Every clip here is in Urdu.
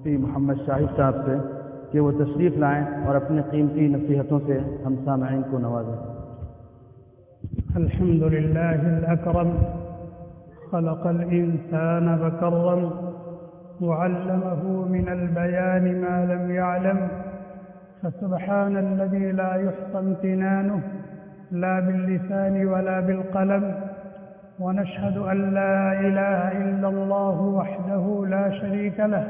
مفتی محمد شاہد صاحب سے کہ وہ تشریف لائیں اور اپنے قیمتی نصیحتوں سے ہم سامعین کو نوازیں۔ الحمد لله الأكرم خلق الإنسان فكرم وعلمه من البيان ما لم يعلم فسبحان الذي لا يحصى امتنانه لا باللسان ولا بالقلم ونشهد أن لا إله إلا الله وحده لا شريك له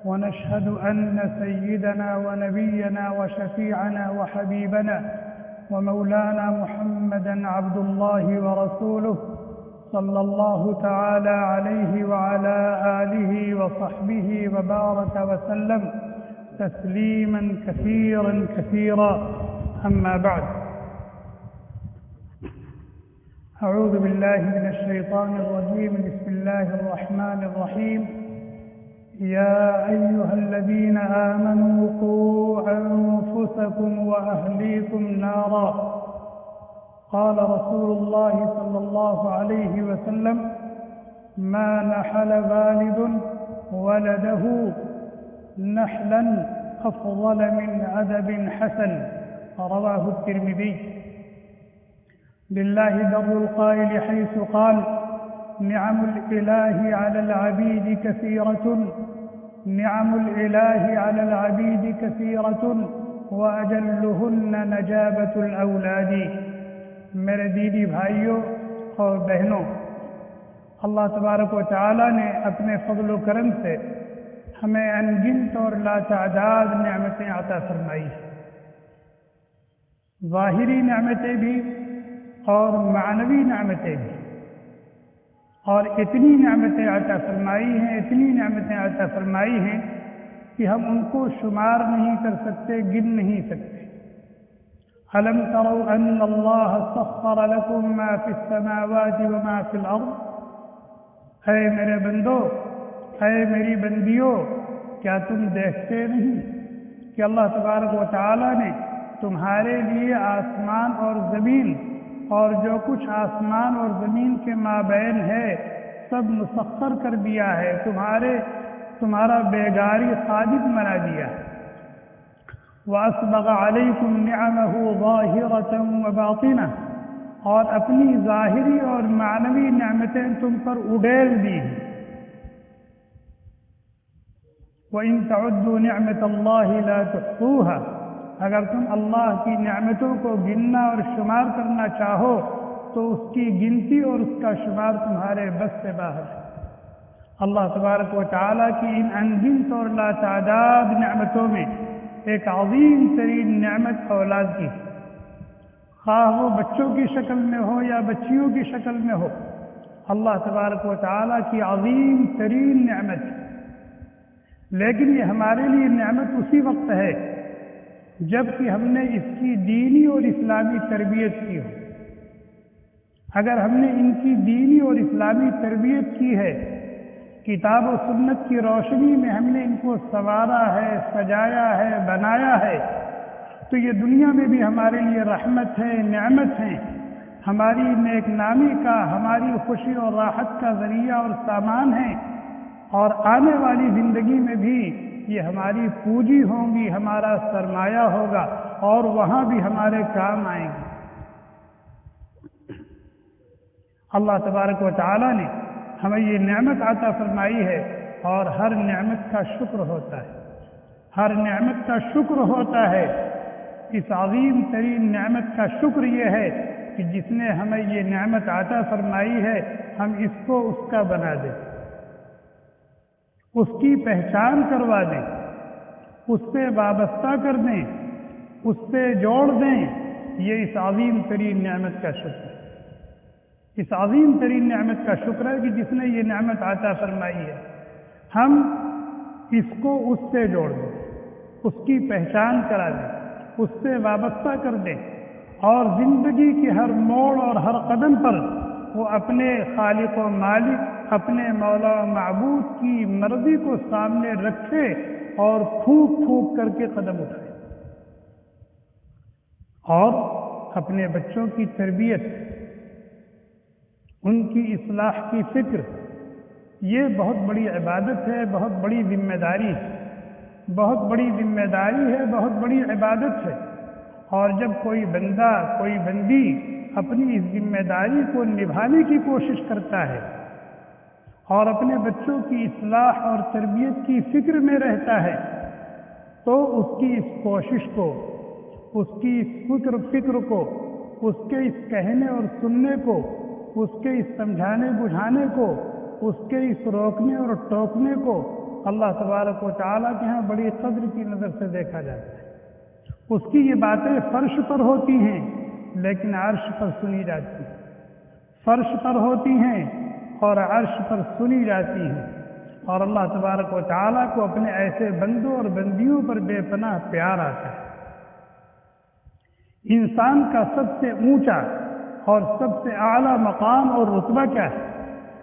ونشهد أن سيدنا ونبينا وشفيعنا وحبيبنا ومولانا محمدا عبد الله ورسوله صلى الله تعالى عليه وعلى آله وصحبه وبارك وسلم تسليما كثيرا كثيرا أما بعد أعوذ بالله من الشيطان الرجيم بسم الله الرحمن الرحيم يا أيها الذين آمنوا قوا أنفسكم وأهليكم نارا قال رسول الله صلى الله عليه وسلم ما نحل والد ولده نحلا أفضل من أدب حسن رواه الترمذي لله در القائل حيث قال نعم الإله على العبيد كثيرة نعم الإله على العبيد كثيرة وأجلهن نجابة الأولاد۔ میرے دیدی بھائیوں اور بہنوں، اللہ تبارک و تعالی نے اپنے فضل و کرم سے ہمیں انگنت اور لاتعداد نعمتیں عطا فرمائی ہیں، ظاہری نعمتیں بھی اور معنوی نعمتیں بھی، اور اتنی نعمتیں عطا فرمائی ہیں، اتنی نعمتیں عطا فرمائی ہیں کہ ہم ان کو شمار نہیں کر سکتے، گن نہیں سکتے۔ أَلَمْ تَرَوْا أَنَّ اللَّهَ سَخَّرَ لَكُم مَّا فِي السَّمَاوَاتِ وَمَا فِي الْأَرْضِ۔ اے میرے بندو، اے میری بندیوں، کیا تم دیکھتے نہیں کہ اللہ تبارک و تعالی نے تمہارے لیے آسمان اور زمین اور جو کچھ آسمان اور زمین کے مابین ہے سب مسخر کر دیا ہے، تمہارا بیگاری خادم بنا دیا ہے۔ وَأَسْبَغَ عَلَيْكُمْ نِعَمَهُ ظَاهِرَةً وَبَاطِنَةً، اور اپنی ظاہری اور معنوی نعمتیں تم پر اڈیل دی ہیں۔ وَإِن تَعُدُّوا نِعْمَةَ اللَّهِ لَا تُحْصُوهَا، اگر تم اللہ کی نعمتوں کو گننا اور شمار کرنا چاہو تو اس کی گنتی اور اس کا شمار تمہارے بس سے باہر ہے۔ اللہ تبارک و تعالیٰ کی ان انگنت اور لاتعداد نعمتوں میں ایک عظیم ترین نعمت اولاد کی، خواہ وہ بچوں کی شکل میں ہو یا بچیوں کی شکل میں ہو، اللہ تبارک و تعالیٰ کی عظیم ترین نعمت ہے۔ لیکن یہ ہمارے لیے نعمت اسی وقت ہے جب کہ ہم نے اس کی دینی اور اسلامی تربیت کی ہو۔ اگر ہم نے ان کی دینی اور اسلامی تربیت کی ہے، کتاب و سنت کی روشنی میں ہم نے ان کو سنوارا ہے، سجایا ہے، بنایا ہے، تو یہ دنیا میں بھی ہمارے لیے رحمت ہے، نعمت ہے، ہماری نیک نامی کا، ہماری خوشی اور راحت کا ذریعہ اور سامان ہے، اور آنے والی زندگی میں بھی یہ ہماری پونجی ہوں گی، ہمارا سرمایہ ہوگا، اور وہاں بھی ہمارے کام آئیں گے۔ اللہ تبارک و تعالی نے ہمیں یہ نعمت عطا فرمائی ہے، اور ہر نعمت کا شکر ہوتا ہے، ہر نعمت کا شکر ہوتا ہے۔ اس عظیم ترین نعمت کا شکر یہ ہے کہ جس نے ہمیں یہ نعمت عطا فرمائی ہے ہم اس کو اس کا بنا دیں، اس کی پہچان کروا دیں، اس سے وابستہ کر دیں، اس سے جوڑ دیں۔ یہ اس عظیم ترین نعمت کا شکر ہے، اس عظیم ترین نعمت کا شکر ہے کہ جس نے یہ نعمت عطا فرمائی ہے، ہم اس کو اس سے جوڑ دیں، اس کی پہچان کرا دیں، اس سے وابستہ کر دیں، اور زندگی کے ہر موڑ اور ہر قدم پر وہ اپنے خالق و مالک، اپنے مولا و معبود کی مرضی کو سامنے رکھے اور پھونک پھونک کر کے قدم اٹھائے، اور اپنے بچوں کی تربیت، ان کی اصلاح کی فکر، یہ بہت بڑی عبادت ہے، بہت بڑی ذمہ داری ہے۔ بہت بڑی ذمہ داری ہے، بہت بڑی عبادت ہے، اور جب کوئی بندہ کوئی بندی اپنی اس ذمہ داری کو نبھانے کی کوشش کرتا ہے اور اپنے بچوں کی اصلاح اور تربیت کی فکر میں رہتا ہے تو اس کی اس کوشش کو، اس کی اس فکر کو، اس کے اس کہنے اور سننے کو، اس کے اس سمجھانے بجھانے کو، اس کے اس روکنے اور ٹوکنے کو اللہ تبارک و تعالیٰ کے ہاں بڑی قدر کی نظر سے دیکھا جاتا ہے۔ اس کی یہ باتیں فرش پر ہوتی ہیں لیکن عرش پر سنی جاتی ہیں، فرش پر ہوتی ہیں اور عرش پر سنی جاتی ہیں، اور اللہ تبارک و تعالیٰ کو اپنے ایسے بندوں اور بندیوں پر بے پناہ پیار آتا ہے۔ انسان کا سب سے اونچا اور سب سے اعلیٰ مقام اور رتبہ کیا ہے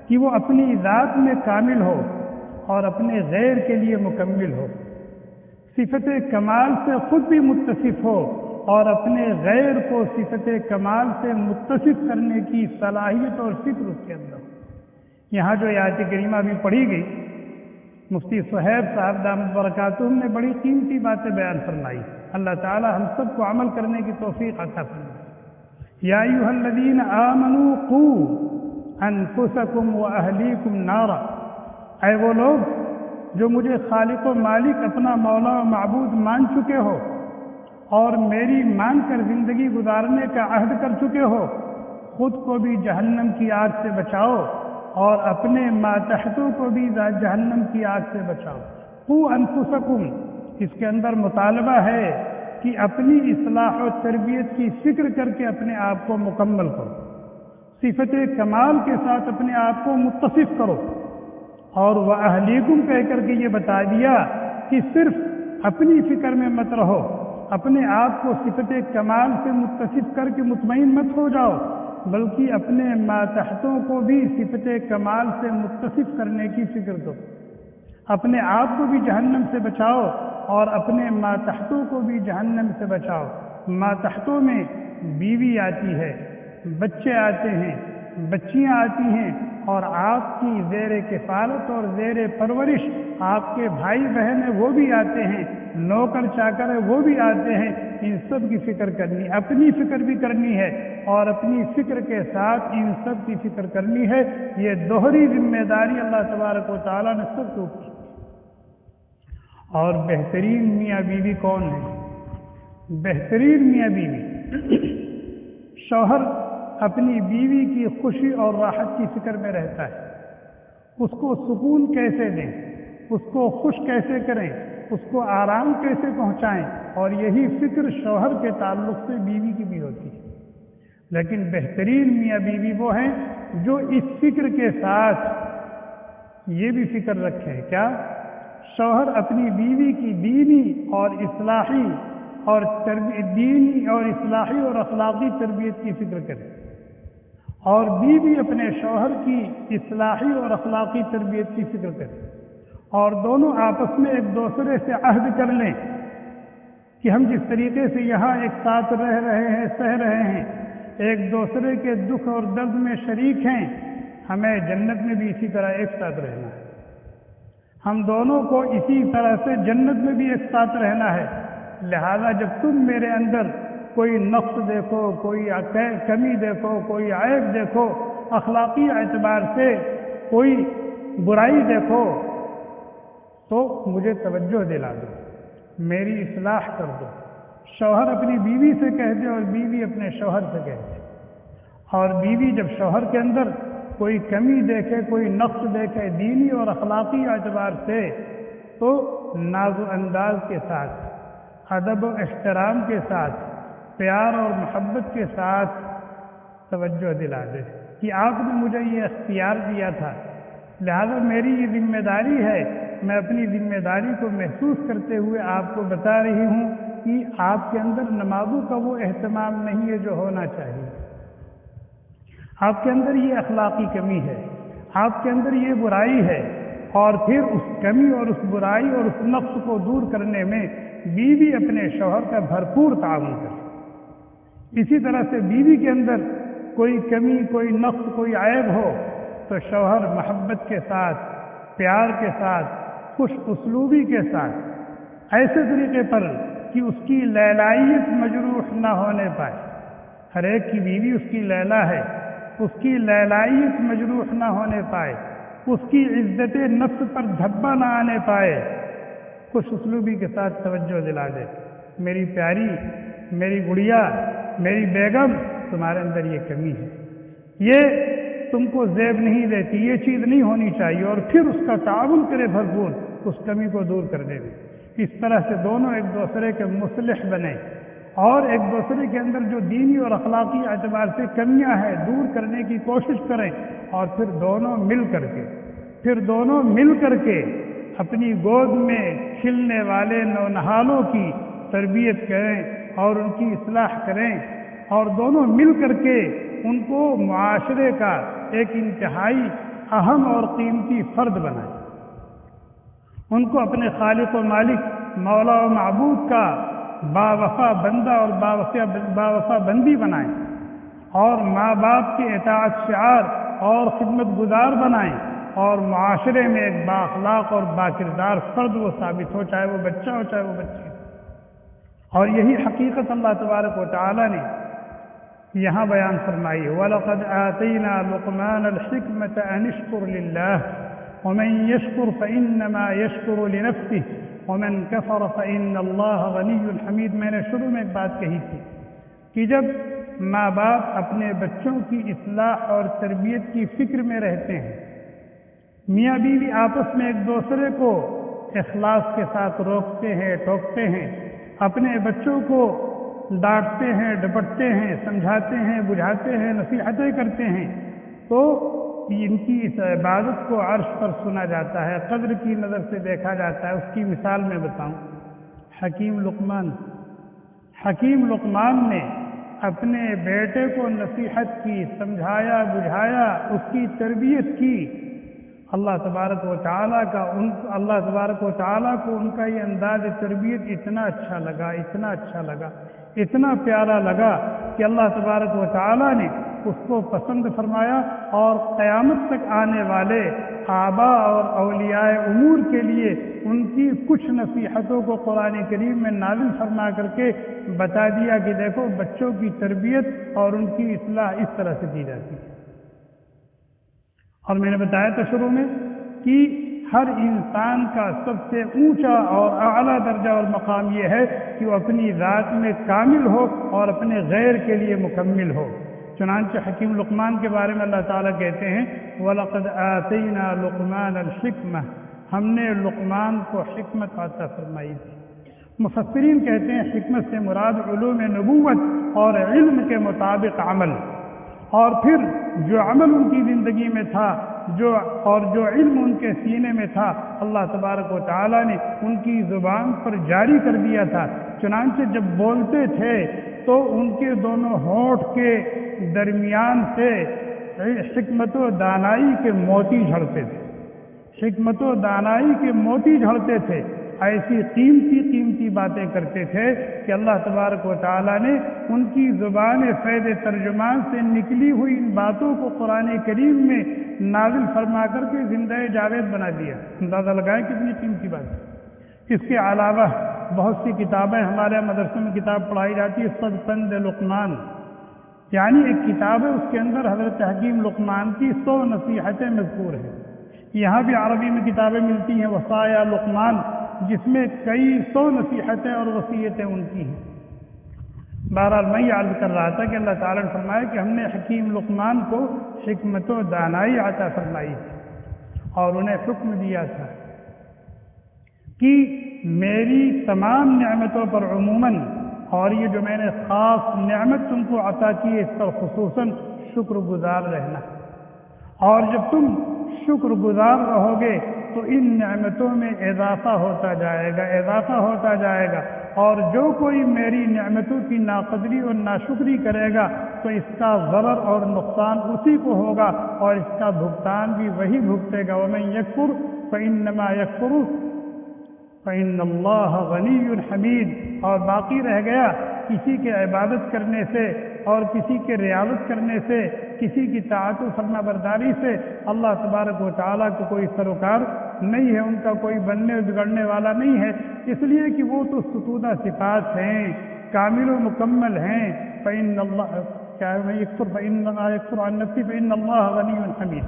کہ وہ اپنی ذات میں کامل ہو اور اپنے غیر کے لیے مکمل ہو، صفت کمال سے خود بھی متصف ہو اور اپنے غیر کو صفت کمال سے متصف کرنے کی صلاحیت اور فکر اس کے اندر ہو۔ یہاں جو آیت کریمہ بھی پڑھی گئی، مفتی صہیب صاحب دامت برکاتہم نے بڑی قیمتی باتیں بیان فرمائی۔ اللہ تعالی ہم سب کو عمل کرنے کی توفیق عطا فرمائے۔ یا ایھا الذین آمنوا قوا انفسکم واہلیکم نارا، اے وہ لوگ جو مجھے خالق و مالک اپنا مولا و معبود مان چکے ہو اور میری مان کر زندگی گزارنے کا عہد کر چکے ہو، خود کو بھی جہنم کی آگ سے بچاؤ اور اپنے ماتحتوں کو بھی جہنم کی آگ سے بچاؤ۔ قوا انفسکم، اس کے اندر مطالبہ ہے کہ اپنی اصلاح و تربیت کی فکر کر کے اپنے آپ کو مکمل کرو، صفت کمال کے ساتھ اپنے آپ کو متصف کرو، اور وَأَهْلِيكُمْ کہہ کر کے یہ بتا دیا کہ صرف اپنی فکر میں مت رہو، اپنے آپ کو صفت کمال سے متصف کر کے مطمئن مت ہو جاؤ، بلکہ اپنے ماتحتوں کو بھی صفت کمال سے متصف کرنے کی فکر کرو، اپنے آپ کو بھی جہنم سے بچاؤ اور اپنے ماتحتوں کو بھی جہنم سے بچاؤ۔ ماتحتوں میں بیوی آتی ہے، بچے آتے ہیں، بچیاں آتی ہیں، اور آپ کی زیر کفالت اور زیر پرورش آپ کے بھائی بہن ہیں وہ بھی آتے ہیں، نوکر چاکر ہیں وہ بھی آتے ہیں۔ ان سب کی فکر کرنی، اپنی فکر بھی کرنی ہے اور اپنی فکر کے ساتھ ان سب کی فکر کرنی ہے۔ یہ دوہری ذمہ داری اللہ تبارک و تعالیٰ نے سب کو کی۔ اور بہترین میاں بیوی کون ہے؟ بہترین میاں بیوی شوہر اپنی بیوی کی خوشی اور راحت کی فکر میں رہتا ہے، اس کو سکون کیسے دیں، اس کو خوش کیسے کریں، اس کو آرام کیسے پہنچائیں، اور یہی فکر شوہر کے تعلق سے بیوی کی بھی ہوتی ہے۔ لیکن بہترین میاں بیوی وہ ہیں جو اس فکر کے ساتھ یہ بھی فکر رکھیں، کیا شوہر اپنی بیوی کی دینی اور اصلاحی اور اخلاقی تربیت کی فکر کرے، اور بیوی اپنے شوہر کی اصلاحی اور اخلاقی تربیت کی فکر کرے، اور دونوں آپس میں ایک دوسرے سے عہد کر لیں کہ ہم جس طریقے سے یہاں ایک ساتھ رہ رہے ہیں، سہ رہے ہیں، ایک دوسرے کے دکھ اور درد میں شریک ہیں، ہمیں جنت میں بھی اسی طرح ایک ساتھ رہنا ہے، ہم دونوں کو اسی طرح سے جنت میں بھی ایک ساتھ رہنا ہے۔ لہذا جب تم میرے اندر کوئی نقص دیکھو، کوئی کمی دیکھو، کوئی عیب دیکھو، اخلاقی اعتبار سے کوئی برائی دیکھو تو مجھے توجہ دلا دو، میری اصلاح کر دو۔ شوہر اپنی بیوی سے کہہ دے اور بیوی اپنے شوہر سے کہہ دے، اور بیوی جب شوہر کے اندر کوئی کمی دیکھے، کوئی نقص دیکھے دینی اور اخلاقی اعتبار سے، تو ناز و انداز کے ساتھ، ادب و احترام کے ساتھ، پیار اور محبت کے ساتھ توجہ دلا دے کہ آپ نے مجھے یہ اختیار دیا تھا، لہذا میری یہ ذمہ داری ہے، میں اپنی ذمہ داری کو محسوس کرتے ہوئے آپ کو بتا رہی ہوں کہ آپ کے اندر نمازوں کا وہ اہتمام نہیں ہے جو ہونا چاہیے، آپ کے اندر یہ اخلاقی کمی ہے، آپ کے اندر یہ برائی ہے، اور پھر اس کمی اور اس برائی اور اس نقص کو دور کرنے میں بیوی اپنے شوہر کا بھرپور تعاون کرے۔ اسی طرح سے بیوی کے اندر کوئی کمی، کوئی نقص، کوئی عیب ہو تو شوہر محبت کے ساتھ، پیار کے ساتھ، خوش اسلوبی کے ساتھ ایسے طریقے پر کہ اس کی لیلائیت مجروح نہ ہونے پائے. ہر ایک کی بیوی اس کی لیلا ہے، اس کی لیلائیت مجروح نہ ہونے پائے، اس کی عزت نفس پر دھبا نہ آنے پائے. خوش اسلوبی کے ساتھ توجہ دلا دے، میری پیاری، میری گڑیا، میری بیگم، تمہارے اندر یہ کمی ہے، یہ تم کو زیب نہیں دیتی، یہ چیز نہیں ہونی چاہیے، اور پھر اس کا تعاون کرے بھرپور اس کمی کو دور کرنے میں. اس طرح سے دونوں ایک دوسرے کے مصلح بنے اور ایک دوسرے کے اندر جو دینی اور اخلاقی اعتبار سے کمیاں ہیں دور کرنے کی کوشش کریں، اور پھر دونوں مل کر کے اپنی گود میں کھلنے والے نونہالوں کی تربیت کریں اور ان کی اصلاح کریں، اور دونوں مل کر کے ان کو معاشرے کا ایک انتہائی اہم اور قیمتی فرد بنائیں، ان کو اپنے خالق و مالک، مولا و معبود کا باوفا بندہ اور باوفا بندی بنائیں، اور ماں باپ کے اطاعت شعار اور خدمت گزار بنائیں، اور معاشرے میں ایک بااخلاق اور باکردار فرد وہ ثابت ہو، چاہے وہ بچہ ہو چاہے وہ بچی ہو. اور یہی حقیقت اللہ تبارک و تعالی نے یہاں بیان فرمائی ہے. وَلَقَدْ آتَيْنَا لُقْمَانَ الْحِكْمَةَ أَنِ اشْكُرْ لِلَّهِ وَمَنْ يَشْكُرْ فَإِنَّمَا يَشْكُرُ لِنَفْسِهِ وَمَنْ كَفَرَ فَإِنَّ اللَّهَ غَنِيٌّ حَمِيدٌ. میں نے شروع میں ایک بات کہی تھی کہ جب ماں باپ اپنے بچوں کی اصلاح اور تربیت کی فکر میں رہتے ہیں، میاں بیوی آپس میں ایک دوسرے کو اخلاص کے ساتھ روکتے ہیں، ٹوکتے ہیں، اپنے بچوں کو ڈانٹتے ہیں، ڈپٹتے ہیں، سمجھاتے ہیں، بجھاتے ہیں، نصیحتیں کرتے ہیں، تو ان کی اس عبادت کو عرش پر سنا جاتا ہے، قدر کی نظر سے دیکھا جاتا ہے. اس کی مثال میں بتاؤں، حکیم لقمان نے اپنے بیٹے کو نصیحت کی، سمجھایا، بجھایا، اس کی تربیت کی. اللہ تبارک و تعالیٰ کو ان کا یہ انداز تربیت اتنا اچھا لگا، اتنا پیارا لگا کہ اللہ تبارک و تعالیٰ نے اس کو پسند فرمایا، اور قیامت تک آنے والے آبا اور اولیاء امور کے لیے ان کی کچھ نصیحتوں کو قرآن کریم میں نازل فرما کر کے بتا دیا کہ دیکھو بچوں کی تربیت اور ان کی اصلاح اس طرح سے کی جاتی ہے. اور میں نے بتایا تھا شروع میں کہ ہر انسان کا سب سے اونچا اور اعلیٰ درجہ اور مقام یہ ہے کہ وہ اپنی ذات میں کامل ہو اور اپنے غیر کے لیے مکمل ہو. چنانچہ حکیم لقمان کے بارے میں اللہ تعالیٰ کہتے ہیں وَلَقَدْ آتَيْنَا لُقْمَانَ الْحِكْمَةَ، ہم نے لقمان کو حکمت عطا فرمائی تھی. مفسرین کہتے ہیں حکمت سے مراد علوم نبوت اور علم کے مطابق عمل، اور پھر جو عمل ان کی زندگی میں تھا، جو علم ان کے سینے میں تھا، اللہ تبارک و تعالیٰ نے ان کی زبان پر جاری کر دیا تھا. چنانچہ جب بولتے تھے تو ان کے دونوں ہونٹ کے درمیان سے حکمت و دانائی کے موتی جھڑتے تھے. ایسی قیمتی باتیں کرتے تھے کہ اللہ تبارک و تعالیٰ نے ان کی زبان فیض ترجمان سے نکلی ہوئی ان باتوں کو قرآن کریم میں نازل فرما کر کے زندہ جاوید بنا دیا. اندازہ لگائیں کتنی قیمتی بات ہے. اس کے علاوہ بہت سی کتابیں ہمارے مدرسے میں کتاب پڑھائی جاتی ہے صدپند لقمان، یعنی ایک کتاب ہے، اس کے اندر حضرت حکیم لقمان کی 100 نصیحتیں مذکور ہیں. یہاں بھی عربی میں کتابیں ملتی ہیں وصایا لقمان، جس میں کئی 100 نصیحتیں اور وصیتیں ان کی ہیں. بہرحال میں یہ عرض کر رہا تھا کہ اللہ تعالیٰ نے فرمایا کہ ہم نے حکیم لقمان کو حکمت و دانائی عطا فرمائی تھی، اور انہیں حکم دیا تھا کہ میری تمام نعمتوں پر عموماً، اور یہ جو میں نے خاص نعمت تم کو عطا کی ہے اس پر خصوصاً شکر گزار رہنا. اور جب تم شکر گزار رہو گے تو ان نعمتوں میں اضافہ ہوتا جائے گا، اور جو کوئی میری نعمتوں کی ناقدری اور ناشکری کرے گا تو اس کا ضرر اور نقصان اسی کو ہوگا، اور اس کا بھگتان بھی وہی بھگتے گا. وَمَن يَكْفُرْ فَإِنَّمَا يَكْفُرُ فَإِنَّ اللَّهَ غَنِيٌّ حَمِيدٌ. اور باقی رہ گیا کسی کے عبادت کرنے سے اور کسی کے ریاضت کرنے سے، کسی کی طاعت و فرما برداری سے اللہ تبارک و تعالیٰ کو کوئی سروکار نہیں ہے، ان کا کوئی بننے اور بگڑنے والا نہیں ہے. اس لیے کہ وہ تو ستودہ صفات ہیں، کامل و مکمل ہیں۔ فإن اللہ کیا ہے، یکفر عن نفسی فإن اللہ غنی حمید،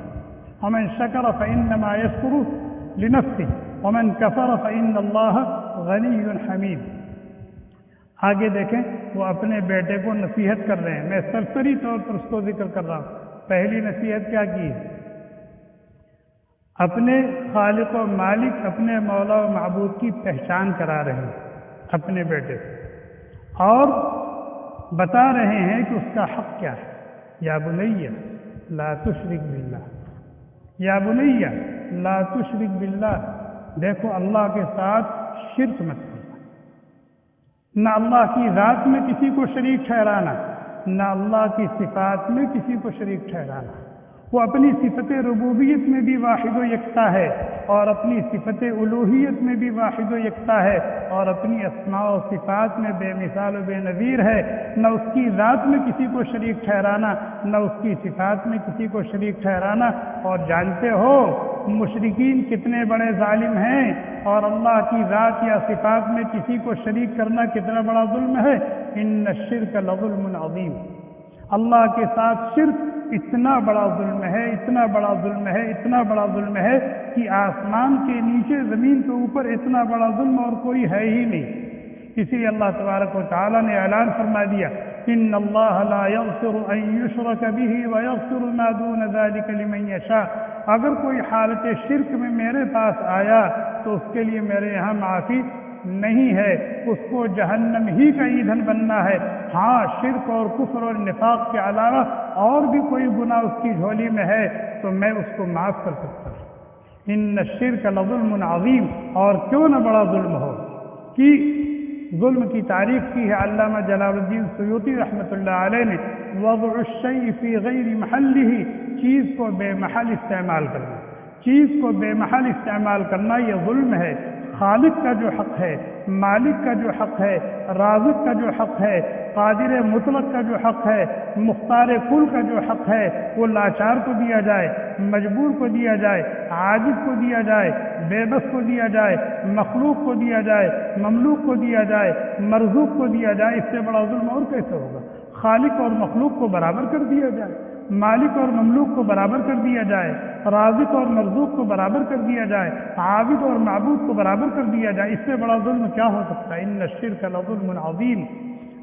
ومن شکر فإنما یشکر لنفسہ ومن کفر فإن اللہ غنی حمید۔ آگے دیکھیں، وہ اپنے بیٹے کو نصیحت کر رہے ہیں، میں سرسری طور پر اس کو ذکر کر رہا ہوں۔ پہلی نصیحت کیا کی ہے؟ اپنے خالق و مالک، اپنے مولا و معبود کی پہچان کرا رہے ہیں اپنے بیٹے کو، اور بتا رہے ہیں کہ اس کا حق کیا ہے۔ یا بنی لا تشرک باللہ، یا بنی لا تشرک باللہ، دیکھو اللہ کے ساتھ شرک مت کرنا، نہ اللہ کی ذات میں کسی کو شریک ٹھہرانا، نہ اللہ کی صفات میں کسی کو شریک ٹھہرانا۔ وہ اپنی صفت ربوبیت میں بھی واحد و یکتا ہے، اور اپنی صفت الوہیت میں بھی واحد و یکتا ہے، اور اپنی اسماء و صفات میں بے مثال و بے نظیر ہے۔ نہ اس کی ذات میں کسی کو شریک ٹھہرانا، نہ اس کی صفات میں کسی کو شریک ٹھہرانا۔ اور جانتے ہو مشرکین کتنے بڑے ظالم ہیں، اور اللہ کی ذات یا صفات میں کسی کو شریک کرنا کتنا بڑا ظلم ہے۔ ان الشرک لظلم عظیم، اللہ کے ساتھ شرک اتنا بڑا ظلم ہے، اتنا بڑا ظلم ہے، اتنا بڑا ظلم ہے کہ آسمان کے نیچے زمین کے اوپر اتنا بڑا ظلم اور کوئی ہے ہی نہیں۔ اسی لیے اللہ تبارک و تعالیٰ نے اعلان فرما دیا، ان اللہ لا یغفر ان یشرک بہ ویغفر ما دون ذلک لمن یشاء، اگر کوئی حالت شرک میں میرے پاس آیا تو اس کے لیے میرے یہاں معافی نہیں ہے، اس کو جہنم ہی کا ایندھن بننا ہے۔ ہاں، شرک اور کفر اور نفاق کے علاوہ اور بھی کوئی گناہ اس کی جھولی میں ہے تو میں اس کو معاف کر سکتا ہوں۔ ان الشرک لظلم عظیم، اور کیوں نہ بڑا ظلم ہو۔ کہ ظلم کی تعریف کی ہے علامہ جلال الدین سیوطی رحمۃ اللہ علیہ نے، وضع الشیء فی غیر محلہ، چیز کو بے محل استعمال کرنا، چیز کو بے محل استعمال کرنا یہ ظلم ہے۔ خالق کا جو حق ہے، مالک کا جو حق ہے، رازق کا جو حق ہے، قادر مطلق کا جو حق ہے، مختار کل کا جو حق ہے، وہ لاچار کو دیا جائے، مجبور کو دیا جائے، عاجز کو دیا جائے، بے بس کو دیا جائے، مخلوق کو دیا جائے، مملوک کو دیا جائے، مرزوق کو دیا جائے، اس سے بڑا ظلم اور کیسے ہوگا؟ خالق اور مخلوق کو برابر کر دیا جائے، مالک اور مملوک کو برابر کر دیا جائے، رازق اور مرزوق کو برابر کر دیا جائے، عابد اور معبود کو برابر کر دیا جائے، اس سے بڑا ظلم کیا ہو سکتا ہے؟ ان الشرک لظلم عظیم۔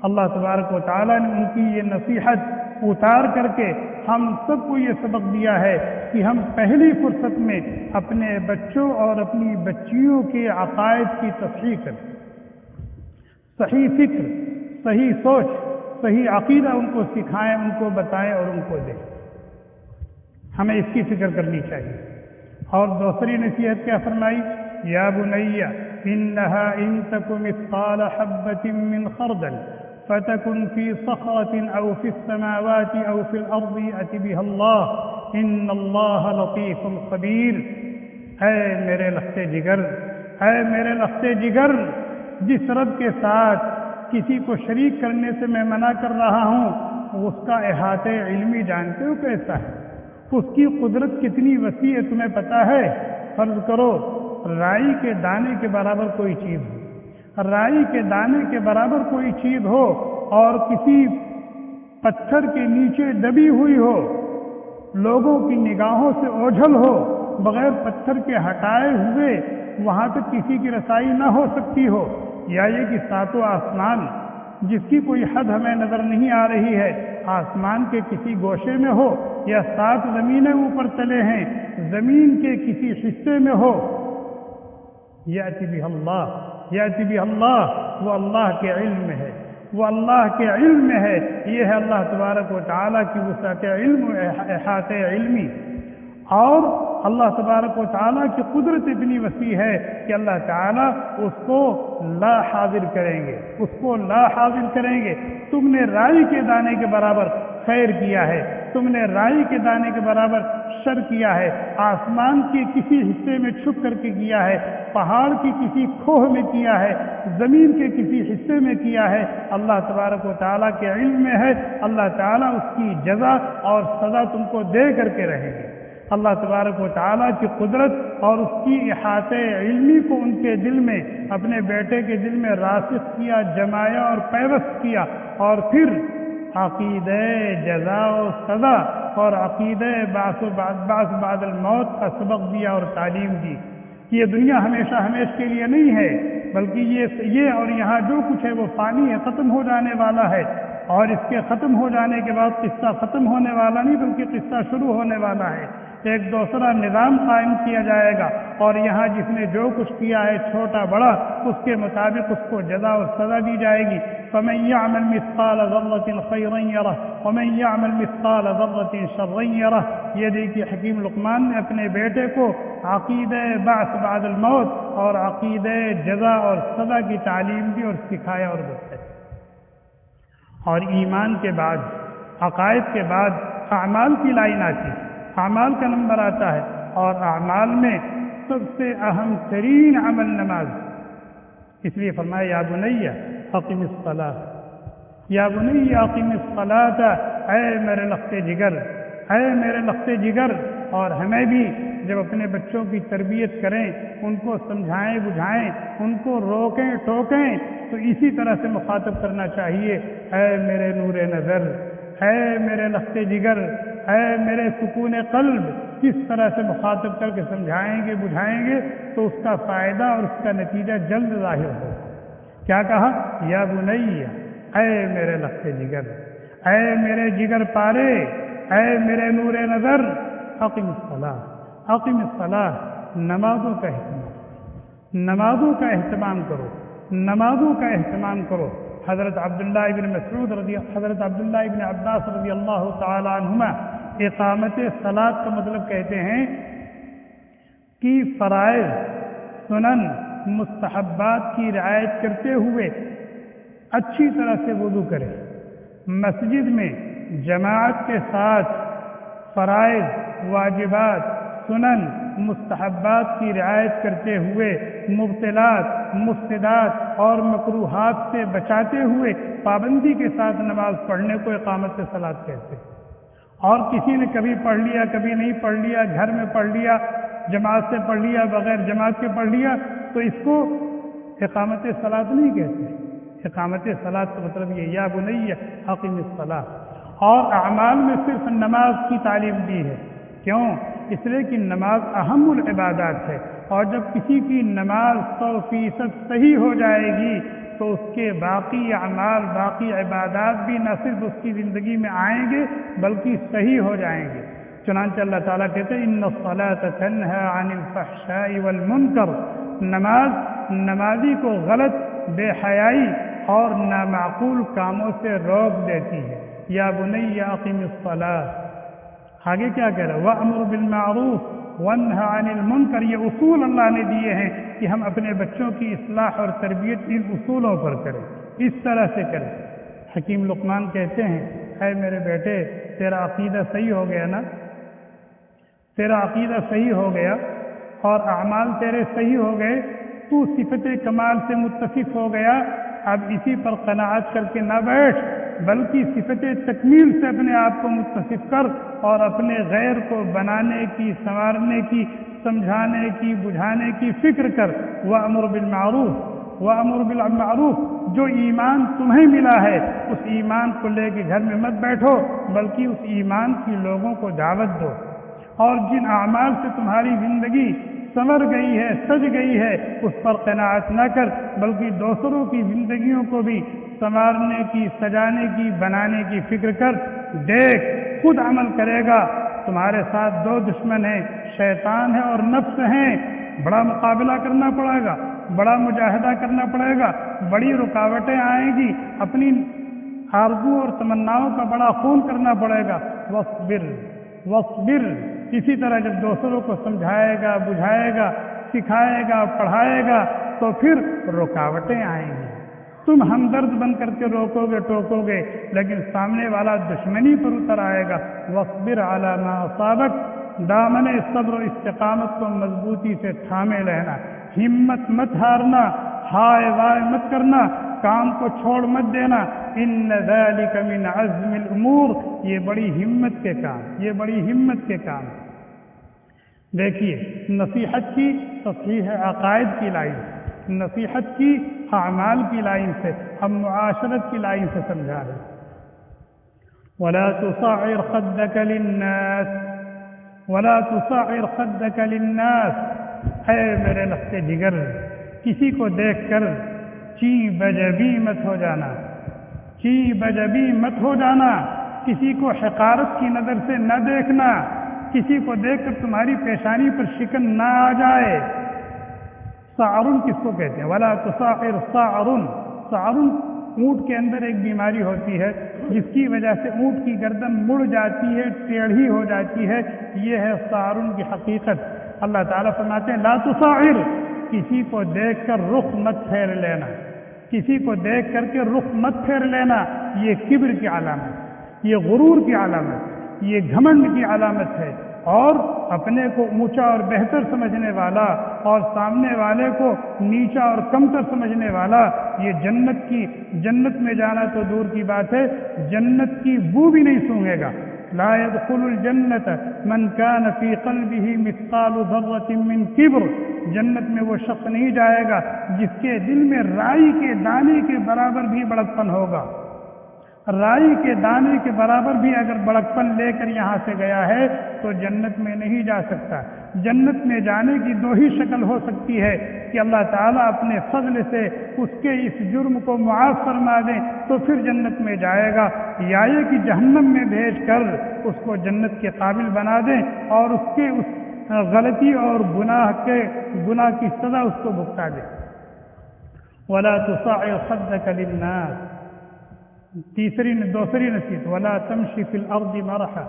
اللہ تبارک و تعالیٰ نے ان کی یہ نصیحت اتار کر کے ہم سب کو یہ سبق دیا ہے کہ ہم پہلی فرصت میں اپنے بچوں اور اپنی بچیوں کے عقائد کی تصحیح کریں، صحیح فکر، صحیح سوچ، صحیح عقیدہ ان کو سکھائیں، ان کو بتائیں اور ان کو دیں۔ ہمیں اس کی فکر کرنی چاہیے۔ اور دوسری نصیحت کیا فرمائی؟ یا بنی انہا ان تک مثقال حبۃ من خردل فتکن فی صخرۃ او فی السماوات او فی الارض یأت بها اللہ ان اللہ لطیف خبیر۔ اے میرے لخت جگر، اے میرے لخت جگر، جس رب کے ساتھ کسی کو شریک کرنے سے میں منع کر رہا ہوں، اس کا احاطہ علمی جانتے ہو کیسا ہے؟ اس کی قدرت کتنی وسیع ہے تمہیں پتہ ہے؟ فرض کرو رائی کے دانے کے برابر کوئی چیز ہو، رائی کے دانے کے برابر کوئی چیز ہو اور کسی پتھر کے نیچے دبی ہوئی ہو، لوگوں کی نگاہوں سے اوجھل ہو، بغیر پتھر کے ہٹائے ہوئے وہاں تک کسی کی رسائی نہ ہو سکتی ہو، یا یہ کہ ساتوں آسمان جس کی کوئی حد ہمیں نظر نہیں آ رہی ہے، آسمان کے کسی گوشے میں ہو، یا 7 زمینیں اوپر چلے ہیں، زمین کے کسی حصے میں ہو، یأتی بہ اللہ، یأتی بہ اللہ، وہ اللہ کے علم میں ہے، وہ اللہ کے علم میں ہے۔ یہ ہے اللہ تبارک و تعالیٰ کی وسعت علم و احاطہ علمی۔ اور اللہ تبارک و تعالیٰ کی قدرت اتنی وسیع ہے کہ اللہ تعالیٰ اس کو لا حاضر کریں گے، اس کو لا حاضر کریں گے۔ تم نے رائی کے دانے کے برابر خیر کیا ہے، تم نے رائی کے دانے کے برابر شر کیا ہے، آسمان کے کسی حصے میں چھپ کر کے کیا ہے، پہاڑ کی کسی کھوہ میں کیا ہے، زمین کے کسی حصے میں کیا ہے، اللہ تبارک و تعالیٰ کے علم میں ہے۔ اللہ تعالیٰ اس کی جزا اور سزا تم کو دے کر کے رہیں گے۔ اللہ تبارک و تعالیٰ کی قدرت اور اس کی احاطہ علمی کو ان کے دل میں، اپنے بیٹے کے دل میں راسخ کیا، جمایا اور پیوست کیا، اور پھر عقیدہ جزا و سزا اور عقیدہ بعث بعد الموت کا سبق دیا اور تعلیم دی کہ یہ دنیا ہمیشہ ہمیشہ کے لیے نہیں ہے، بلکہ یہ اور یہاں جو کچھ ہے وہ فانی ہے، ختم ہو جانے والا ہے، اور اس کے ختم ہو جانے کے بعد قصہ ختم ہونے والا نہیں بلکہ قصہ شروع ہونے والا ہے، ایک دوسرا نظام قائم کیا جائے گا، اور یہاں جس نے جو کچھ کیا ہے چھوٹا بڑا اس کے مطابق اس کو جزا اور سزا دی جائے گی۔ فَمَن يَعْمَلْ مِثْقَالَ ذَرَّةٍ خَيْرًا يَرَهُ وَمَن يَعْمَلْ مِثْقَالَ ذَرَّةٍ شَرًّا يَرَهُ۔ یہ دیکھیے حکیم لقمان نے اپنے بیٹے کو عقیدہ بعث بعد الموت اور عقیدہ جزا اور سزا کی تعلیم دی اور سکھایا اور بتایا۔ اور ایمان کے بعد، عقائد کے بعد اعمال کی لائن آتی ہے، اعمال کا نمبر آتا ہے، اور اعمال میں سب سے اہم ترین عمل نماز، اس لیے فرمایا یا بنی اقم الصلاۃ، یا بنی اقم الصلاۃ، اے میرے لخت جگر، اے میرے لخت جگر۔ اور ہمیں بھی جب اپنے بچوں کی تربیت کریں، ان کو سمجھائیں بجھائیں، ان کو روکیں ٹوکیں، تو اسی طرح سے مخاطب کرنا چاہیے، اے میرے نور نظر، اے میرے لخت جگر، اے میرے سکون قلب۔ کس طرح سے مخاطب کر کے سمجھائیں گے بجھائیں گے تو اس کا فائدہ اور اس کا نتیجہ جلد ظاہر ہو۔ کیا کہا؟ یا بنی، اے میرے لخت جگر، اے میرے جگر پارے، اے میرے نور نظر، اقم الصلاۃ، اقم الصلاۃ، نمازوں کا اہتمام، نمازوں کا اہتمام کرو، نمازوں کا اہتمام کرو۔ حضرت عبداللہ ابن مسعود حضرت عبداللہ ابن عباس رضی اللہ تعالی عنہما اقامت صلاۃ کا مطلب کہتے ہیں کہ فرائض، سنن، مستحبات کی رعایت کرتے ہوئے اچھی طرح سے وضو کرے، مسجد میں جماعت کے ساتھ فرائض، واجبات، سنن، مستحبات کی رعایت کرتے ہوئے مبطلات، مفسدات اور مکروہات سے بچاتے ہوئے پابندی کے ساتھ نماز پڑھنے کو اقامت صلاۃ کہتے ہیں۔ اور کسی نے کبھی پڑھ لیا کبھی نہیں پڑھ لیا، گھر میں پڑھ لیا، جماعت سے پڑھ لیا، بغیر جماعت کے پڑھ لیا، تو اس کو اقامت صلاۃ نہیں کہتے۔ اقامت صلاۃ کا مطلب یہ یا بنی اقم الصلاۃ۔ اور اعمال میں صرف نماز کی تعلیم دی ہے، کیوں؟ اس لیے کہ نماز اہم العبادات ہے، اور جب کسی کی نماز 100% صحیح ہو جائے گی تو اس کے باقی اعمال، باقی عبادات بھی نہ صرف اس کی زندگی میں آئیں گے بلکہ صحیح ہو جائیں گے۔ چنانچہ اللہ تعالیٰ کہتے ہیں ان الصلاۃ تنہی عن الفحشاء والمنکر، نمازی کو غلط، بے حیائی اور نامعقول کاموں سے روک دیتی ہے۔ یا بنی اقم الصلاۃ۔ آگے کیا کہہ رہا ہے؟ وَأْمُرْ بِالْمَعْرُوفِ وَانْهَ عَنِ الْمُنْكَرِ۔ یہ اصول اللہ نے دیے ہیں کہ ہم اپنے بچوں کی اصلاح اور تربیت ان اصولوں پر کریں، اس طرح سے کریں۔ حکیم لقمان کہتے ہیں، اے میرے بیٹے، تیرا عقیدہ صحیح ہو گیا نا، تیرا عقیدہ صحیح ہو گیا اور اعمال تیرے صحیح ہو گئے، تو صفت کمال سے متصف ہو گیا۔ اب اسی پر قناعت کر کے نہ بیٹھ، بلکہ صفت تکمیل سے اپنے آپ کو متصف کر اور اپنے غیر کو بنانے کی، سنوارنے کی، سمجھانے کی، بجھانے کی فکر کر۔ وَأْمُرْ بِالْمَعْرُوفِ وَأْمُرْ بِالْمَعْرُوفِ۔ جو ایمان تمہیں ملا ہے اس ایمان کو لے کے گھر میں مت بیٹھو، بلکہ اس ایمان کی لوگوں کو دعوت دو، اور جن اعمال سے تمہاری زندگی سنور گئی ہے، سج گئی ہے، اس پر قناعت نہ کر، بلکہ دوسروں کی زندگیوں کو بھی سنوارنے کی، سجانے کی، بنانے کی فکر کر۔ دیکھ، خود عمل کرے گا، تمہارے ساتھ دو دشمن ہیں، شیطان ہے اور نفس ہیں، بڑا مقابلہ کرنا پڑے گا، بڑا مجاہدہ کرنا پڑے گا، بڑی رکاوٹیں آئیں گی، اپنی آرزو اور تمناؤں کا بڑا خون کرنا پڑے گا۔ وَاصْبِرْ۔ اسی طرح جب دوسروں کو سمجھائے گا، بجھائے گا، سکھائے گا، پڑھائے گا، تو پھر رکاوٹیں آئیں گی، تم ہمدرد بن کر کے روکو گے، ٹوکو گے، لیکن سامنے والا دشمنی پر اتر آئے گا۔ وَاصْبِرْ عَلَى مَا أَصَابَكَ۔ دامن صبر و استقامت کو مضبوطی سے تھامے رہنا، ہمت مت ہارنا، ہائے وائے مت کرنا، کام کو چھوڑ مت دینا۔ ان ذلک من عزم الامور۔ یہ بڑی ہمت کے کام، یہ بڑی ہمت کے کام۔ دیکھیے نصیحت کی تصحیح عقائد کی لائن سے، نصیحت کی اعمال کی لائن سے، ہم معاشرت کی لائن سے سمجھا رہے ہیں۔ وَلَا تُصَعِّرْ خَدَّكَ لِلنَّاسِ وَلَا تُصَعِّرْ خَدَّكَ لِلنَّاسِ، اے میرے لخت جگر کسی کو دیکھ کر چیں بجبی مت ہو جانا، چیں بجبی مت ہو جانا، کسی کو حقارت کی نظر سے نہ دیکھنا، کسی کو دیکھ کر تمہاری پیشانی پر شکن نہ آ جائے۔ سعرن کس کو کہتے ہیں؟ ولا تصاعر سعرن، سعرن اونٹ کے اندر ایک بیماری ہوتی ہے جس کی وجہ سے اونٹ کی گردن مڑ جاتی ہے، ٹیڑھی ہو جاتی ہے، یہ ہے سعرن کی حقیقت۔ اللہ تعالیٰ فرماتے ہیں لا تصاعر، کسی کو دیکھ کر رخ مت پھیر لینا، کسی کو دیکھ کر کے رخ مت پھیر لینا، یہ کبر کی علامت، یہ غرور کی علامت، یہ گھمنڈ کی علامت ہے، اور اپنے کو اونچا اور بہتر سمجھنے والا اور سامنے والے کو نیچا اور کمتر سمجھنے والا، یہ جنت میں جانا تو دور کی بات ہے، جنت کی بو بھی نہیں سونگھے گا۔ لا يدخل الجنت من كان في قلبه مثقال ذرة من کبر، جنت میں وہ شخص نہیں جائے گا جس کے دل میں رائی کے دانے کے برابر بھی بڑکپن ہوگا۔ رائی کے دانے کے برابر بھی اگر بڑکپن لے کر یہاں سے گیا ہے تو جنت میں نہیں جا سکتا۔ جنت میں جانے کی دو ہی شکل ہو سکتی ہے کہ اللہ تعالیٰ اپنے فضل سے اس کے اس جرم کو معاف فرما دیں تو پھر جنت میں جائے گا، یا یہ کہ جہنم میں بھیج کر اس کو جنت کے قابل بنا دیں اور اس کے اس غلطی اور گناہ کی سزا اس کو بھگتا دیں۔ وَلَا تُصَعِّرْ خَدَّكَ لِلنَّاسِ، دوسری نصیحت وَلَا تَمْشِ فِي الْأَرْضِ مَرَحًا،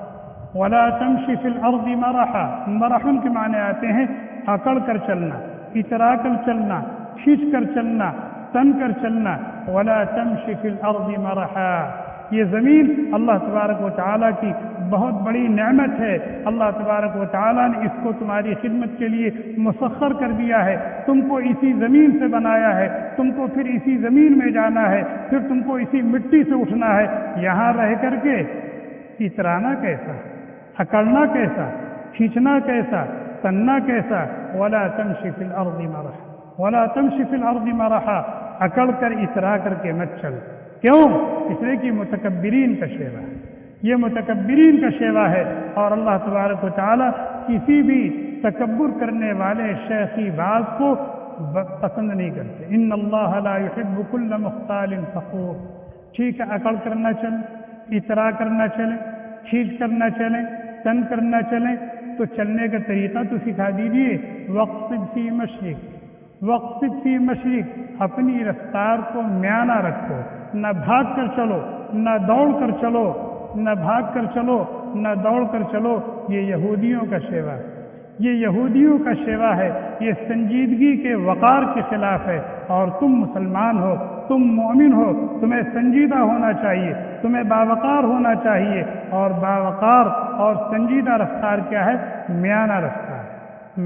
وَلَا تَمْشِ فِي الْأَرْضِ مَرَحًا، مرحن کے معنی آتے ہیں اکڑ کر چلنا، اترا کر چلنا، کھینچ کر چلنا، تن کر چلنا۔ وَلَا تَمْشِ فِي الْأَرْضِ مَرَحًا، یہ زمین اللہ تبارک و تعالیٰ کی بہت بڑی نعمت ہے، اللہ تبارک و تعالیٰ نے اس کو تمہاری خدمت کے لیے مسخر کر دیا ہے، تم کو اسی زمین سے بنایا ہے، تم کو پھر اسی زمین میں جانا ہے، پھر تم کو اسی مٹی سے اٹھنا ہے، یہاں رہ کر کے اترانا کیسا، اکڑنا کیسا، کھینچنا کیسا، تننا کیسا۔ وَلَا تَمْشِ فِي الْأَرْضِ مَرَحًا، وَلَا تَمْشِ فِي الْأَرْضِ مَرَحًا، اکڑ کر اترا کر کے مت چل۔ کیوں؟ اس لیے کہ متکبرین کا شیوا ہے، یہ متکبرین کا شیوا ہے، اور اللہ تبارک و تعالیٰ کسی بھی تکبر کرنے والے شیخی باز کو پسند نہیں کرتے۔ ان اللہ لا يحب كل مختال فخور، ٹھیک ہے، اکڑ کرنا چلے، اترا کرنا چلے، کھینچ کرنا چلے، تن کرنا چلے، تو چلنے کا طریقہ تو سکھا دیجیے۔ وقصد فی مشرق، وقصد فی مشرق، اپنی رفتار کو میانہ رکھو، نہ بھاگ کر چلو، نہ دوڑ کر چلو، نہ بھاگ کر چلو، نہ دوڑ کر چلو۔ یہ یہودیوں کا شیوا ہے، یہ یہودیوں کا شیوا ہے، یہ سنجیدگی کے وقار کے خلاف ہے، اور تم مسلمان ہو، تم مومن ہو، تمہیں سنجیدہ ہونا چاہیے، تمہیں باوقار ہونا چاہیے، اور باوقار اور سنجیدہ رفتار کیا ہے؟ میانہ رفتار،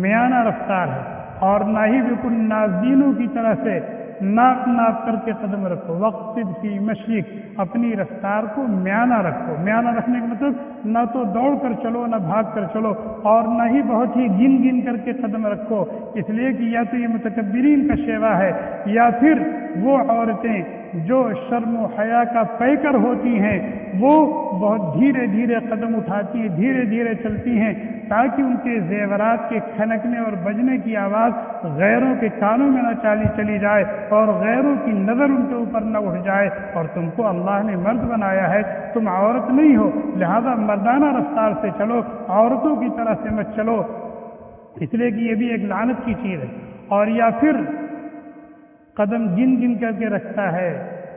میانہ رفتار ہے، اور نہ ہی بالکل نازنینوں کی طرح سے ناپ کر کے قدم رکھو۔ وقصد فی مشرق، اپنی رفتار کو میانہ رکھو۔ میانہ رکھنے کا مطلب نہ تو دوڑ کر چلو، نہ بھاگ کر چلو، اور نہ ہی بہت ہی گن کر کے قدم رکھو، اس لیے کہ یا تو یہ متکبرین کا شیوا ہے، یا پھر وہ عورتیں جو شرم و حیا کا پیکر ہوتی ہیں وہ بہت دھیرے دھیرے قدم اٹھاتی ہیں، دھیرے دھیرے چلتی ہیں، تاکہ ان کے زیورات کے کھنکنے اور بجنے کی آواز غیروں کے کانوں میں نہ چلی جائے، اور غیروں کی نظر ان کے اوپر نہ اٹھ جائے۔ اور تم کو اللہ نے مرد بنایا ہے، تم عورت نہیں ہو، لہذا مردانہ رفتار سے چلو، عورتوں کی طرح سے مت چلو، اس لیے کہ یہ بھی ایک لعنت کی چیز ہے۔ اور یا پھر قدم گن کر کے رکھتا ہے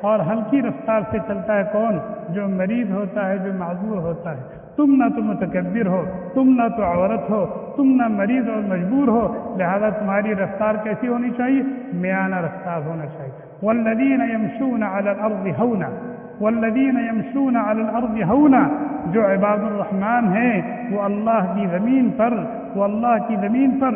اور ہلکی رفتار سے چلتا ہے کون؟ جو مریض ہوتا ہے، جو معذور ہوتا ہے۔ تم نہ تو متکبر ہو، تم نہ تو عورت ہو، تم نہ مریض اور مجبور ہو، لہذا تمہاری رفتار کیسی ہونی چاہیے؟ میانہ رفتار ہونا چاہیے۔ والذین یمشون علی الارض ہونا، والذین یمشون علی الارض ہونا، جو عباد الرحمن ہیں وہ اللہ کی زمین پر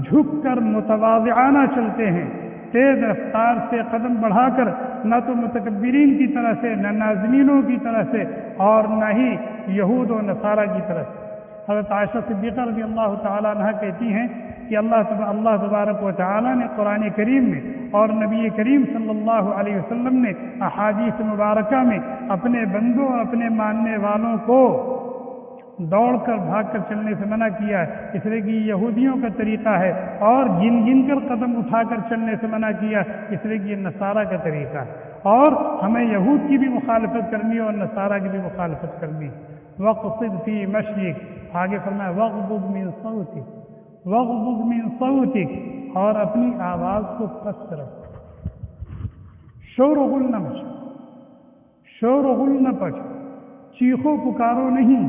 جھک کر متواضعانہ چلتے ہیں، تیز رفتار سے قدم بڑھا کر، نہ تو متکبرین کی طرح سے، نہ نازنینوں کی طرح سے، اور نہ ہی یہود و نصارہ کی طرح سے۔ حضرت عائشہ صدیقہ رضی اللہ تعالیٰ عنہ کہتی ہیں کہ اللہ تبارک و تعالیٰ نے قرآن کریم میں اور نبی کریم صلی اللہ علیہ وسلم نے احادیث مبارکہ میں اپنے بندوں اور اپنے ماننے والوں کو دوڑ کر بھاگ کر چلنے سے منع کیا ہے، اس لیے کہ یہودیوں کا طریقہ ہے، اور گن گن کر قدم اٹھا کر چلنے سے منع کیا، اس لیے کہ یہ نصارہ کا طریقہ ہے، اور ہمیں یہود کی بھی مخالفت کرنی ہے اور نصارہ کی بھی مخالفت کرنی ہے۔ وَقْصِدْ فِي مَشْيِكَ، آگے فرمایا وَغْضُضْ مِنْ صَوْتِكَ، وَغْضُضْ مِنْ صَوْتِكَ، اور اپنی آواز کو پست رکھو، شور و غل نہ مچاؤ، شور و غل نہ پچو، چیخو پکارو نہیں،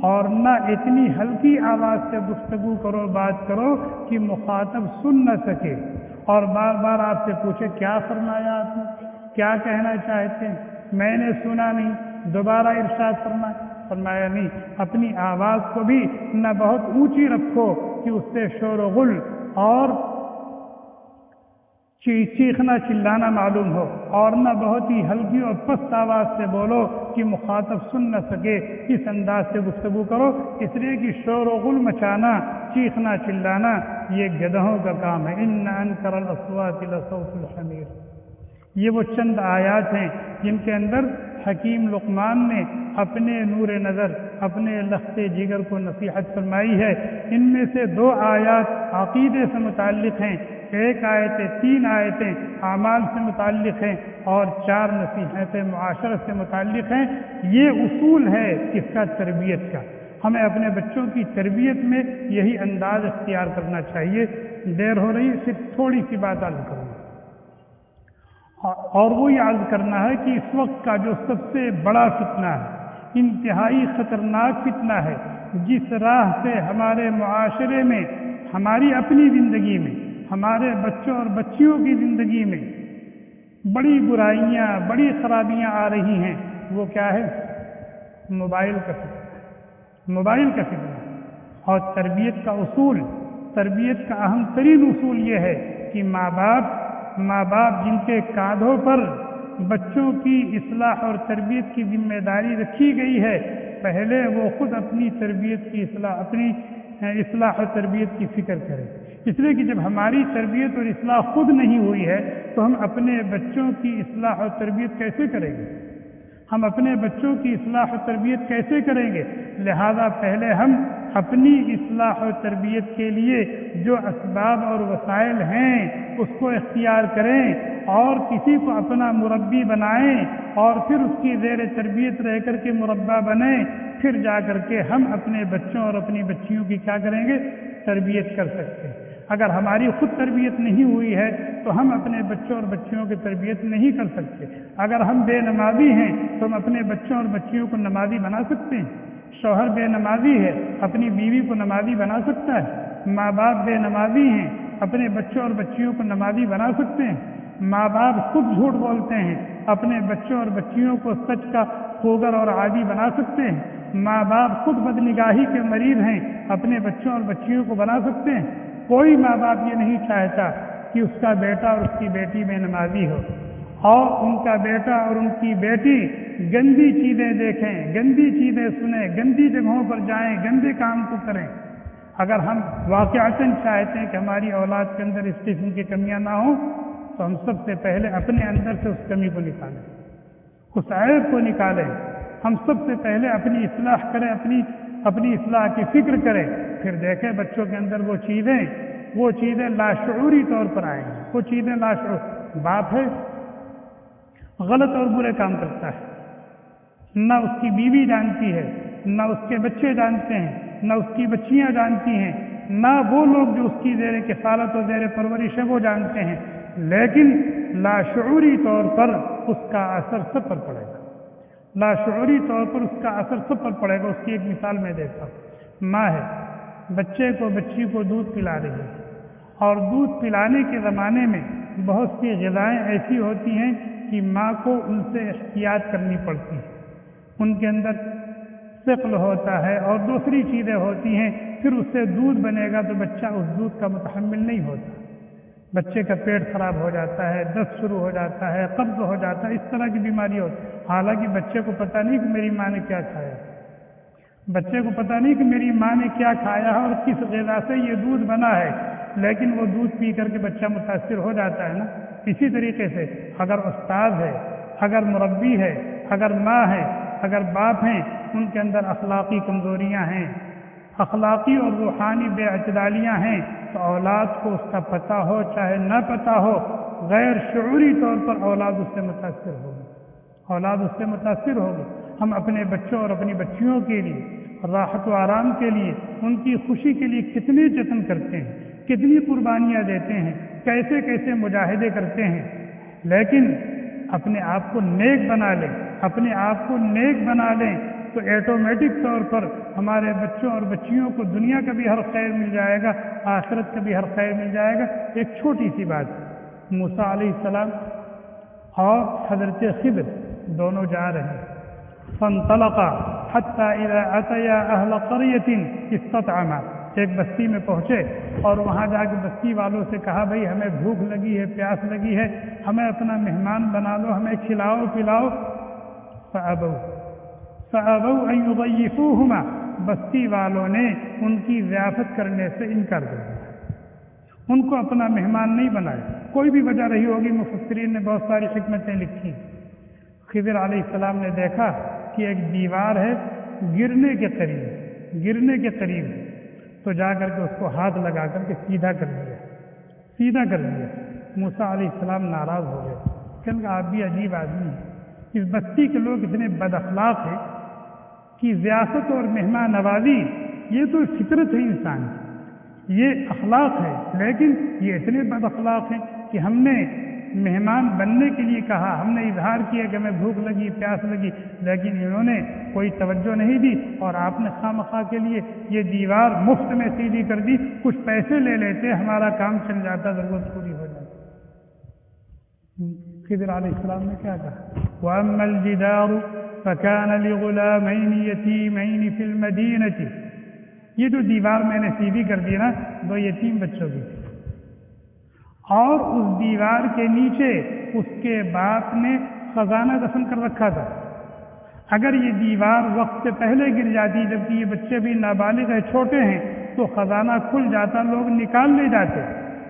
اور نہ اتنی ہلکی آواز سے گفتگو کرو، بات کرو کہ مخاطب سن نہ سکے، اور بار بار آپ سے پوچھے کیا فرمایا آپ نے، کیا کہنا چاہتے ہیں، میں نے سنا نہیں، دوبارہ ارشاد فرمایا نہیں۔ اپنی آواز کو بھی نہ بہت اونچی رکھو کہ اس سے شور و غل اور چیخنا چلانا معلوم ہو، اور نہ بہت ہی ہلکی اور پست آواز سے بولو کہ مخاطب سن نہ سکے، اس انداز سے گفتگو کرو، اس لیے کہ شور و غل مچانا، چیخنا چلانا یہ گدھوں کا کام ہے۔ ان انکر الاصوات لصوت الحمیر، یہ وہ چند آیات ہیں جن کے اندر حکیم لقمان نے اپنے نور نظر، اپنے لخت جگر کو نصیحت فرمائی ہے۔ ان میں سے 2 آیات عقیدے سے متعلق ہیں، 1 آیتیں 3 آیتیں اعمال سے متعلق ہیں، اور 4 نصیحتیں معاشرت سے متعلق ہیں۔ یہ اصول ہے اس کا تربیت کا، ہمیں اپنے بچوں کی تربیت میں یہی انداز اختیار کرنا چاہیے۔ دیر ہو رہی ہے، صرف تھوڑی سی بات عرض کروں گا، اور وہ یہ عرض کرنا ہے کہ اس وقت کا جو سب سے بڑا فتنہ ہے، انتہائی خطرناک فتنہ ہے، جس راہ سے ہمارے معاشرے میں، ہماری اپنی زندگی میں، ہمارے بچوں اور بچیوں کی زندگی میں بڑی برائیاں، بڑی خرابیاں آ رہی ہیں، وہ کیا ہے؟ موبائل کا فتنہ، موبائل کا فتنہ۔ اور تربیت کا اصول، تربیت کا اہم ترین اصول یہ ہے کہ ماں باپ جن کے کاندھوں پر بچوں کی اصلاح اور تربیت کی ذمہ داری رکھی گئی ہے، پہلے وہ خود اپنی تربیت کی اصلاح اور تربیت کی فکر کریں، اس لیے کہ جب ہماری تربیت اور اصلاح خود نہیں ہوئی ہے تو ہم اپنے بچوں کی اصلاح اور تربیت کیسے کریں گے؟ ہم اپنے بچوں کی اصلاح و تربیت کیسے کریں گے؟ لہذا پہلے ہم اپنی اصلاح و تربیت کے لیے جو اسباب اور وسائل ہیں اس کو اختیار کریں، اور کسی کو اپنا مربی بنائیں، اور پھر اس کی زیر تربیت رہ کر کے مربع بنیں، پھر جا کر کے ہم اپنے بچوں اور اپنی بچیوں کی کیا کریں گے؟ تربیت کر سکتے ہیں۔ اگر ہماری خود تربیت نہیں ہوئی ہے تو ہم اپنے بچوں اور بچیوں کی تربیت نہیں کر سکتے۔ اگر ہم بے نمازی ہیں تو ہم اپنے بچوں اور بچیوں کو نمازی بنا سکتے ہیں؟ شوہر بے نمازی ہے، اپنی بیوی کو نمازی بنا سکتا ہے؟ ماں باپ بے نمازی ہیں، اپنے بچوں اور بچیوں کو نمازی بنا سکتے ہیں؟ ماں باپ خود جھوٹ بولتے ہیں، اپنے بچوں اور بچیوں کو سچ کا خوگر اور عادی بنا سکتے ہیں؟ ماں باپ خود بدنگاہی کے مریض ہیں، اپنے بچوں اور بچیوں کو بنا سکتے ہیں؟ کوئی ماں باپ یہ نہیں چاہتا کہ اس کا بیٹا اور اس کی بیٹی بے نمازی ہو، اور ان کا بیٹا اور ان کی بیٹی گندی چیزیں دیکھیں، گندی چیزیں سنیں، گندی جگہوں پر جائیں، گندے کام کو کریں۔ اگر ہم واقعتاً چاہتے ہیں کہ ہماری اولاد کے اندر اس قسم کی کمیاں نہ ہوں تو ہم سب سے پہلے اپنے اندر سے اس کمی کو نکالیں، اس عیب کو نکالیں۔ ہم سب سے پہلے اپنی اصلاح کریں، اپنی اصلاح کی فکر کریں، پھر دیکھیں بچوں کے اندر وہ چیزیں لاشعوری طور پر آئیں گی۔ وہ چیزیں لاشعور، باپ ہے غلط اور برے کام کرتا ہے، نہ اس کی بیوی جانتی ہے، نہ اس کے بچے جانتے ہیں، نہ اس کی بچیاں جانتی ہیں، نہ وہ لوگ جو اس کی زیر کفالت اور زیر پرورش ہے وہ جانتے ہیں، لیکن لاشعوری طور پر اس کا اثر سب پر پڑے گا، لاشعوری طور پر اس کا اثر سب پر پڑے گا۔ اس کی ایک مثال میں دیتا ہوں، ماں ہے، بچی کو دودھ پلا رہی ہے، اور دودھ پلانے کے زمانے میں بہت سی غذائیں ایسی ہوتی ہیں کہ ماں کو ان سے احتیاط کرنی پڑتی ہے، ان کے اندر ثقل ہوتا ہے اور دوسری چیزیں ہوتی ہیں، پھر اس سے دودھ بنے گا تو بچہ اس دودھ کا متحمل نہیں ہوتا، بچے کا پیٹ خراب ہو جاتا ہے، دست شروع ہو جاتا ہے، قبض ہو جاتا ہے، اس طرح کی بیماری ہوتی ہے، حالانکہ بچے کو پتہ نہیں کہ میری ماں نے کیا کھایا۔ بچے کو پتہ نہیں کہ میری ماں نے کیا کھایا ہے اور کس غذا سے یہ دودھ بنا ہے، لیکن وہ دودھ پی کر کے بچہ متاثر ہو جاتا ہے نا۔ اسی طریقے سے اگر استاد ہے، اگر مربی ہے، اگر ماں ہے، اگر باپ ہیں، ان کے اندر اخلاقی کمزوریاں ہیں، اخلاقی اور روحانی بے اعتدالیاں ہیں، تو اولاد کو اس کا پتہ ہو چاہے نہ پتہ ہو، غیر شعوری طور پر اولاد اس سے متاثر ہوگی، اولاد اس سے متاثر ہوگی۔ ہم اپنے بچوں اور اپنی بچیوں کے لیے راحت و آرام کے لیے، ان کی خوشی کے لیے کتنے جتن کرتے ہیں، کتنی قربانیاں دیتے ہیں، کیسے کیسے مجاہدے کرتے ہیں، لیکن اپنے آپ کو نیک بنا لیں، اپنے آپ کو نیک بنا لیں تو ایٹومیٹک طور پر ہمارے بچوں اور بچیوں کو دنیا کا بھی ہر خیر مل جائے گا، آخرت کا بھی ہر خیر مل جائے گا۔ ایک چھوٹی سی بات، موسیٰ علیہ السلام اور حضرت خضر دونوں جا رہے ہیں، فانطلقا حتی اذا اتیا اہل قریۃ استطعما، ایک بستی میں پہنچے اور وہاں جا کے بستی والوں سے کہا بھئی ہمیں بھوک لگی ہے، پیاس لگی ہے، ہمیں اپنا مہمان بنا لو، ہمیں کھلاؤ پلاؤ۔ فابوا ان یضیفوہما، بستی والوں نے ان کی ضیافت کرنے سے انکار کر دیا، ان کو اپنا مہمان نہیں بنایا۔ کوئی بھی وجہ رہی ہوگی، مفسرین نے بہت ساری حکمتیں لکھی۔ خضر علیہ السلام نے دیکھا کہ ایک دیوار ہے گرنے کے قریب، تو جا کر کے اس کو ہاتھ لگا کر کے سیدھا کر دیا۔ موسیٰ علیہ السلام ناراض ہو گئے، کہنے لگا آپ بھی عجیب آدمی ہیں، اس بستی کے لوگ اتنے بد اخلاق ہیں کہ ضیافت اور مہمان نوازی یہ تو فطرت ہے انسان کی، یہ اخلاق ہے، لیکن یہ اتنے بد اخلاق ہیں کہ ہم نے مہمان بننے کے لیے کہا، ہم نے اظہار کیا کہ ہمیں بھوک لگی، پیاس لگی، لیکن انہوں نے کوئی توجہ نہیں دی، اور آپ نے خواہ مخواہ کے لیے یہ دیوار مفت میں سیدھی کر دی۔ کچھ پیسے لے لیتے، ہمارا کام چل جاتا، ضرورت پوری ہو جاتی۔ خضر علیہ السلام نے کیا کہا؟ وَأَمَّا الْجِدَارُ فَكَانَ لِغُلَامَيْنِ يَتِيمَيْنِ فِي الْمَدِينَةِ، یہ جو دیوار میں نے سیدھی کر دی نا، دو یتیم بچوں کی تھی، اور اس دیوار کے نیچے اس کے باپ نے خزانہ دفن کر رکھا تھا۔ اگر یہ دیوار وقت سے پہلے گر جاتی، جبکہ یہ بچے بھی نابالغ ہیں، چھوٹے ہیں، تو خزانہ کھل جاتا، لوگ نکال لے جاتے،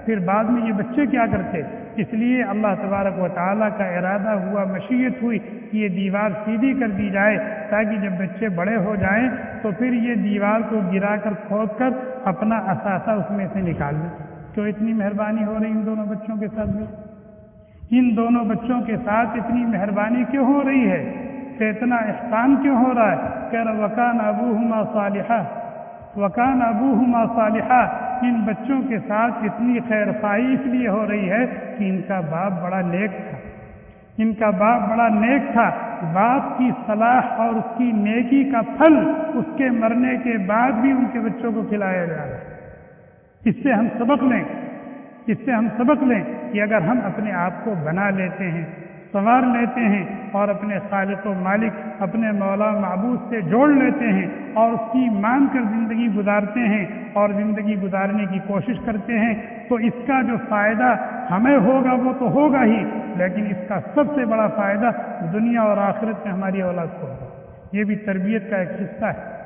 پھر بعد میں یہ بچے کیا کرتے؟ اس لیے اللہ تبارک و تعالیٰ کا ارادہ ہوا، مشیت ہوئی کہ یہ دیوار سیدھی کر دی جائے، تاکہ جب بچے بڑے ہو جائیں تو پھر یہ دیوار کو گرا کر کھود کر اپنا اثاثہ اس میں سے نکال لیں۔ کیوں اتنی مہربانی ہو رہی ان دونوں بچوں کے ساتھ بھی؟ ان دونوں بچوں کے ساتھ اتنی مہربانی کیوں ہو رہی ہے؟ کہ اتنا احسان کیوں ہو رہا ہے؟ کہہ رہا وَكَانَ أَبُوهُمَا صَالِحًا، وَكَانَ أَبُوهُمَا صَالِحًا، ان بچوں کے ساتھ اتنی خیر خواہی اس لیے ہو رہی ہے کہ ان کا باپ بڑا نیک تھا، ان کا باپ بڑا نیک تھا۔ باپ کی صلاح اور اس کی نیکی کا پھل اس کے مرنے کے بعد بھی ان کے بچوں کو کھلایا جا رہا ہے۔ اس سے ہم سبق لیں کہ اگر ہم اپنے آپ کو بنا لیتے ہیں، سنوار لیتے ہیں، اور اپنے خالق و مالک، اپنے مولا معبود سے جوڑ لیتے ہیں، اور اس کی مان کر زندگی گزارتے ہیں اور زندگی گزارنے کی کوشش کرتے ہیں، تو اس کا جو فائدہ ہمیں ہوگا وہ تو ہوگا ہی، لیکن اس کا سب سے بڑا فائدہ دنیا اور آخرت میں ہماری اولاد کو ہوگا۔ یہ بھی تربیت کا ایک حصہ ہے۔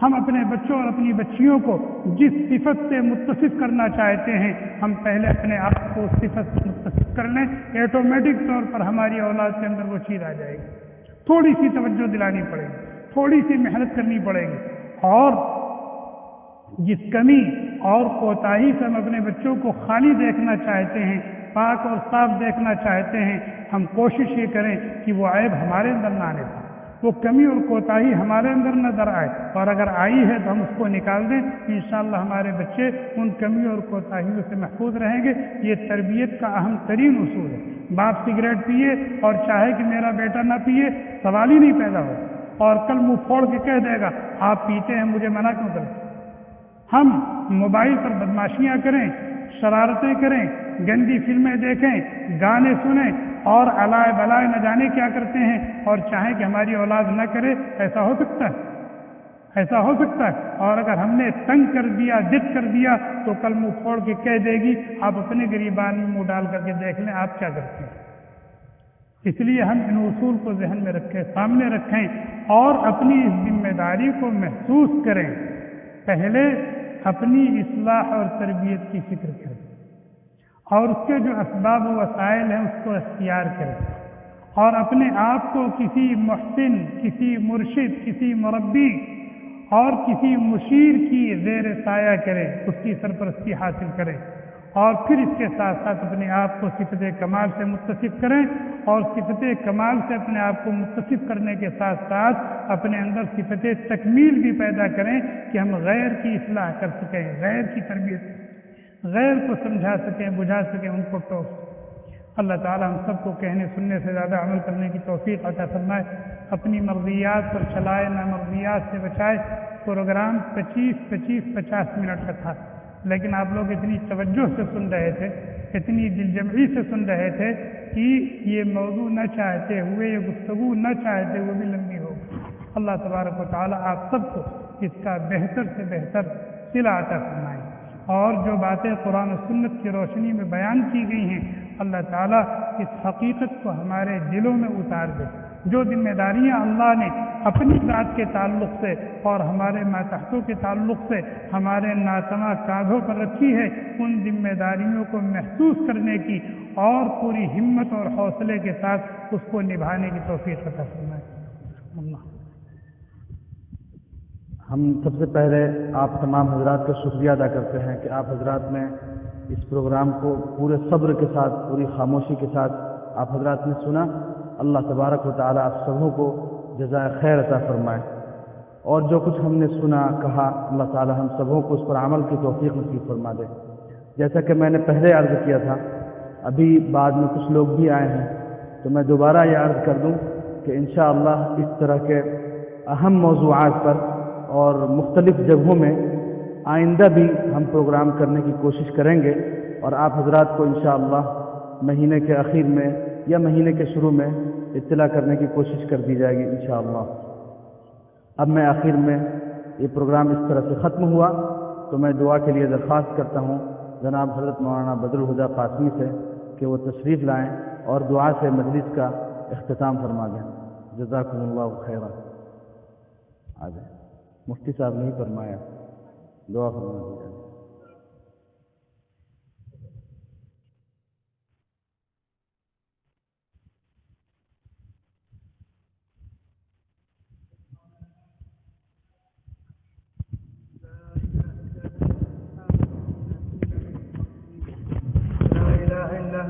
ہم اپنے بچوں اور اپنی بچیوں کو جس صفت سے متصف کرنا چاہتے ہیں، ہم پہلے اپنے آپ کو اس صفت سے متصف کر لیں، ایٹومیٹک طور پر ہماری اولاد کے اندر وہ چیز آ جائے گی۔ تھوڑی سی توجہ دلانی پڑے گی، تھوڑی سی محنت کرنی پڑے گی، اور جس کمی اور کوتاہی سے ہم اپنے بچوں کو خالی دیکھنا چاہتے ہیں، پاک اور صاف دیکھنا چاہتے ہیں، ہم کوشش یہ کریں کہ وہ عیب ہمارے اندر نہ آنے پائے، وہ کمی اور کوتاہی ہمارے اندر نظر آئے، اور اگر آئی ہے تو ہم اس کو نکال دیں۔ انشاءاللہ ہمارے بچے ان کمی اور کوتاہیوں سے محفوظ رہیں گے۔ یہ تربیت کا اہم ترین اصول ہے۔ باپ سگریٹ پیے اور چاہے کہ میرا بیٹا نہ پیے، سوال ہی نہیں پیدا ہو، اور کل منہ پھوڑ کے کہہ دے گا آپ پیتے ہیں، مجھے منع کیوں کرتے؟ ہم موبائل پر بدماشیاں کریں، شرارتیں کریں، گندی فلمیں دیکھیں، گانے سنیں، اور علائے بلائے نہ جانے کیا کرتے ہیں، اور چاہیں کہ ہماری اولاد نہ کرے، ایسا ہو سکتا ہے؟ ایسا ہو سکتا ہے؟ اور اگر ہم نے تنگ کر دیا، ضد کر دیا، تو کل منہ پھوڑ کے کہہ دے گی۔ آپ اپنے گریبان میں منہ ڈال کر کے دیکھ لیں آپ کیا کرتے ہیں۔ اس لیے ہم ان اصول کو ذہن میں رکھیں، سامنے رکھیں اور اپنی اس ذمہ داری کو محسوس کریں، پہلے اپنی اصلاح اور تربیت کی فکر کریں اور اس کے جو اسباب و وسائل ہیں اس کو اختیار کریں، اور اپنے آپ کو کسی محسن، کسی مرشد، کسی مربی اور کسی مشیر کی زیر سایہ کریں، اس کی سرپرستی حاصل کریں، اور پھر اس کے ساتھ ساتھ اپنے آپ کو صفت کمال سے متصف کریں، اور صفت کمال سے اپنے آپ کو متصف کرنے کے ساتھ ساتھ اپنے اندر صفت تکمیل بھی پیدا کریں کہ ہم غیر کی اصلاح کر سکیں، غیر کی تربیت، غیر کو سمجھا سکیں، بجھا سکیں، ان کو ٹوک سکیں۔ اللہ تعالی ہم سب کو کہنے سننے سے زیادہ عمل کرنے کی توفیق عطا فرمائے، اپنی مرضیات پر چلائے، نامرضیات سے بچائے۔ پروگرام 25-50 منٹ کا تھا، لیکن آپ لوگ اتنی توجہ سے سن رہے تھے، اتنی دل جمعی سے سن رہے تھے کہ یہ موضوع نہ چاہتے ہوئے، یہ گفتگو نہ چاہتے ہوئے بھی لمبی ہو۔ اللہ تبارک و تعالی آپ سب کو اس کا بہتر سے بہتر صلہ عطا فرمائے، اور جو باتیں قرآن و سنت کی روشنی میں بیان کی گئی ہیں، اللہ تعالیٰ اس حقیقت کو ہمارے دلوں میں اتار دے۔ جو ذمہ داریاں اللہ نے اپنی ذات کے تعلق سے اور ہمارے ماتحتوں کے تعلق سے ہمارے ناتواں کاندھوں پر رکھی ہے، ان ذمہ داریوں کو محسوس کرنے کی اور پوری ہمت اور حوصلے کے ساتھ اس کو نبھانے کی توفیق عطا فرمائے۔ اللہ ہم سب سے پہلے آپ تمام حضرات کا شکریہ ادا کرتے ہیں کہ آپ حضرات نے اس پروگرام کو پورے صبر کے ساتھ، پوری خاموشی کے ساتھ آپ حضرات نے سنا۔ اللہ تبارک و تعالی آپ سبوں کو جزائے خیر عطا فرمائے، اور جو کچھ ہم نے سنا کہا، اللہ تعالی ہم سبوں کو اس پر عمل کی توفیق نصیب فرما دے۔ جیسا کہ میں نے پہلے عرض کیا تھا، ابھی بعد میں کچھ لوگ بھی آئے ہیں، تو میں دوبارہ یہ عرض کر دوں کہ انشاءاللہ اس طرح کے اہم موضوعات پر اور مختلف جگہوں میں آئندہ بھی ہم پروگرام کرنے کی کوشش کریں گے، اور آپ حضرات کو انشاءاللہ مہینے کے اخیر میں یا مہینے کے شروع میں اطلاع کرنے کی کوشش کر دی جائے گی انشاءاللہ۔ اب میں آخر میں یہ پروگرام اس طرح سے ختم ہوا تو میں دعا کے لیے درخواست کرتا ہوں جناب حضرت مولانا بدر الہدیٰ قاسمی سے کہ وہ تشریف لائیں اور دعا سے مجلس کا اختتام فرما دیں۔ جزاکم اللہ خیرا۔ آ جائیں، مفتی صاحب نے ہی فرمایا، دعا فرما دیجیے۔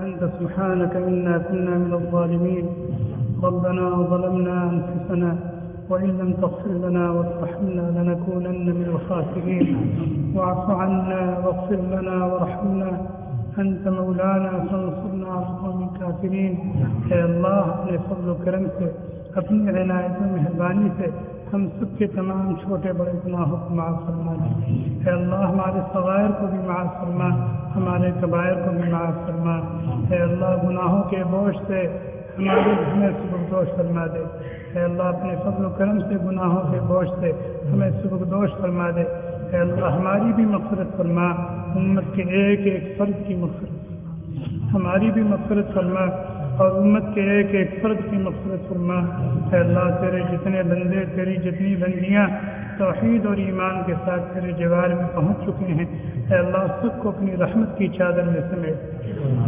أنت سبحانك إنا كنا من الظالمين ربنا ظلمنا أنفسنا وإن لم تغفر لنا وترحمنا لنكونن من الخاسرين واعف عنا واغفر لنا وارحمنا أنت مولانا فانصرنا على القوم الكافرين۔ اے اللہ اپنے فضل و کرم سے، اپنی عنایت و مہربانی سے ہم سب کے تمام چھوٹے بڑے گناہوں کو معاف فرما دے۔ اے اللہ ہمارے صغائر کو بھی معاف فرما، ہمارے کبائر کو بھی معاف فرما۔ اے اللہ گناہوں کے بوجھ سے ہمیں سبکدوش فرما دے۔ اے اللہ اپنے فضل و کرم سے گناہوں کے بوجھ سے ہمیں سبکدوش فرما دے۔ اے اللہ ہماری بھی مغفرت فرما، امت کے ایک ایک فرد کی مغفرت فرما، ہماری بھی مغفرت فرما اور امت کے ایک ایک فرد کی مغفرت فرما۔ اے اللہ تیرے جتنے بندے، تیری جتنی بندیاں توحید اور ایمان کے ساتھ تیرے جوار میں پہنچ چکے ہیں، اے اللہ سب کو اپنی رحمت کی چادر میں سمیٹ،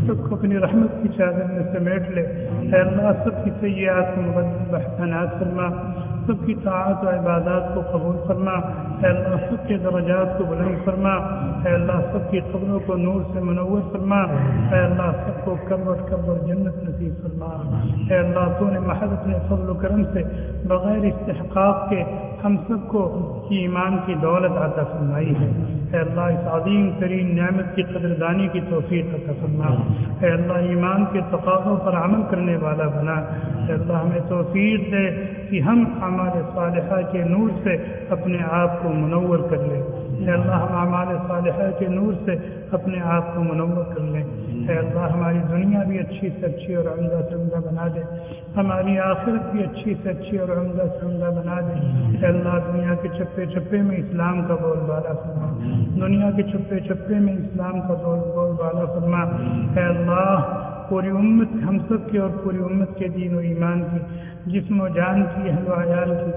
سب کو اپنی رحمت کی چادر میں سمیٹ لے۔ اے اللہ سب کی سیئات کو مبدل بحسنات فرما، سب کی طاعت و عبادات کو قبول فرما۔ اے اللہ سب کے درجات کو بلند فرما۔ اے اللہ سب کی قبروں کو نور سے منور فرما۔ اے اللہ سب کو قبر جنت نصیب فرما۔ اے اللہ تو نے محض اپنے فضل و کرم سے بغیر استحقاق کے ہم سب کو ایمان کی دولت عطا فرمائی ہے۔ اے اللہ اس عظیم ترین نعمت کی قدردانی کی توفیق عطا فرما۔ اے اللہ ایمان کے تقاضوں پر عمل کرنے والا بنا۔ اے اللہ ہمیں توفیق دے کہ ہم اعمال صالحہ کے نور سے اپنے آپ کو منور کر لیں۔ اے اللہ ہم اعمال صالحہ کے نور سے اپنے آپ کو منور کر لیں۔ اے اللہ ہماری دنیا بھی اچھی سے اچھی اور عمدہ سے عمدہ بنا دے، ہماری آخرت بھی اچھی سے اچھی اور عمدہ سے عمدہ بنا دے۔ اے اللہ دنیا کے چپے چپے میں اسلام کا بول بالا فرما، دنیا کے چپے چپے میں اسلام کا بول بالا فرما۔ اے اللہ پوری امت ہم سب کی اور پوری امت کے دین و ایمان کی، جسم و جان کی، اہل و عیال کی،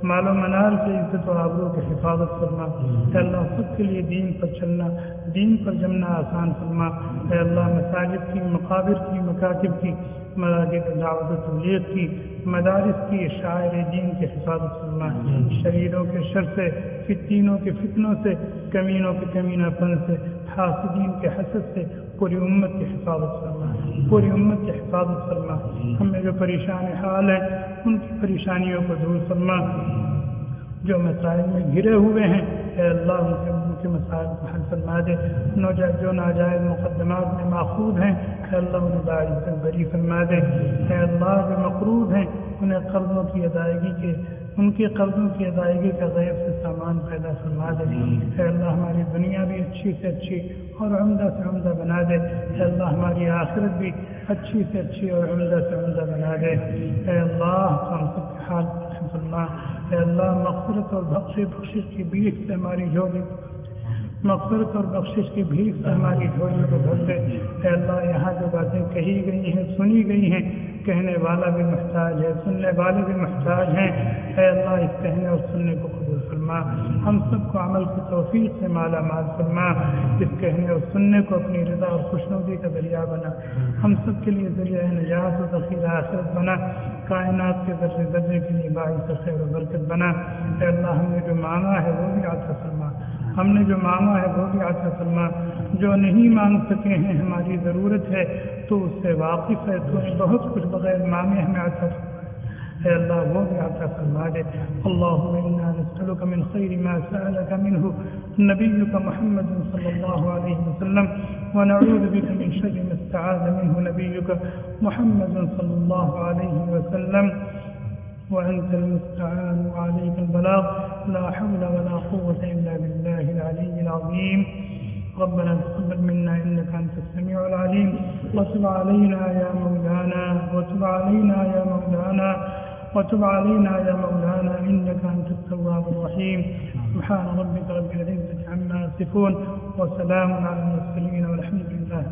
مال و منال کی عزت و آبرو کی حفاظت فرما۔ اے اللہ سب کے لیے دین پر چلنا، دین پر جمنا آسان فرما۔ اے اللہ مساجد کی، مقابر کی، مکاتب کی، مراکز دعوت و تبلیغ کی، مدارس کی، شاعر دین کی حفاظت فرما۔ شریروں کے شر سے، فتینوں کے فتنوں سے، کمینوں کے کمینہ پن سے، حاسدین کے حسد سے پوری امت کی حفاظت فرما، پوری امت کی حفاظت فرما۔ ہمیں جو پریشان حال ہیں ان کی پریشانیوں کو دور فرما، جو مسائل میں گھرے ہوئے ہیں اے اللہ ان کے مسائل کو حل فرما دے، جو ناجائز مقدمات میں ماخوذ ہیں اے اللہ انہیں باعزت بری فرما دے، اے اللہ جو مقروض ہیں انہیں قرضوں کی ادائیگی کے، ان کے قرضوں کی ادائیگی کا غیب سے سامان پیدا فرما دے، اے اللہ ہماری دنیا بھی اچھی سے اچھی اور عمدہ سے عمدہ بنا دے، اے اللہ ہماری آخرت بھی اچھی سے اچھی اور عمدہ سے عمدہ بنا دے، اے اللہ تو ہم سب کے حال رحم فرما، اے اللہ مغفرت اور بخشش کی بھیک سے ہماری جھولی، مغفرت اور بخشش کی بھیک سے ہماری جھولی کو بھر دے، اے اللہ یہاں جو باتیں کہی گئی ہیں، سنی گئی ہیں، کہنے والا بھی محتاج ہے، سننے والے بھی محتاج ہیں، اے اللہ اس کہنے اور سننے کو قبول فرما، ہم سب کو عمل کی توفیق سے مالا مال فرما، اس کہنے اور سننے کو اپنی رضا اور خوشنودی کا ذریعہ بنا، ہم سب کے لیے ذریعہ نجات و ذخیرہ آخرت بنا، کائنات کے ذرے ذرے کے لیے باعث خیر و برکت بنا، اے اللہ ہم نے جو مانگا ہے وہ بھی عطا فرما، ہم نے جو مانگا ہے وہ بھی عطا فرما، جو نہیں مانگ سکے ہیں ہماری ضرورت ہے تو اس سے واقف ہے، تو نے بہت کچھ بغیر مانگے ہمیں عطا فرما، اے اللہ وہ بھی عطا فرما دے۔ اللہم انا نسألک من خیر ما سألک منہ نبیک محمد صلی اللہ علیہ وسلم ونعوذ بک من شر ما استعاذ منہ نبیک محمد صلی اللہ علیہ وسلم وأنت المستعان وعليك البلاغ لا حول ولا قوة إلا بالله العلي العظيم ربنا تقبل منا إنك أنت السميع العليم وتب علينا يا مولانا وتب علينا يا مولانا وتب علينا يا مولانا إنك أنت التواب الرحيم سبحان ربك رب العزة عما يصفون وسلام على المرسلين والحمد لله.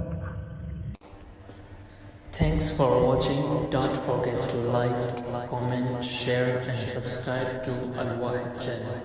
Thanks for watching. Don't forget to like, comment, share and subscribe to Al Wahid channel.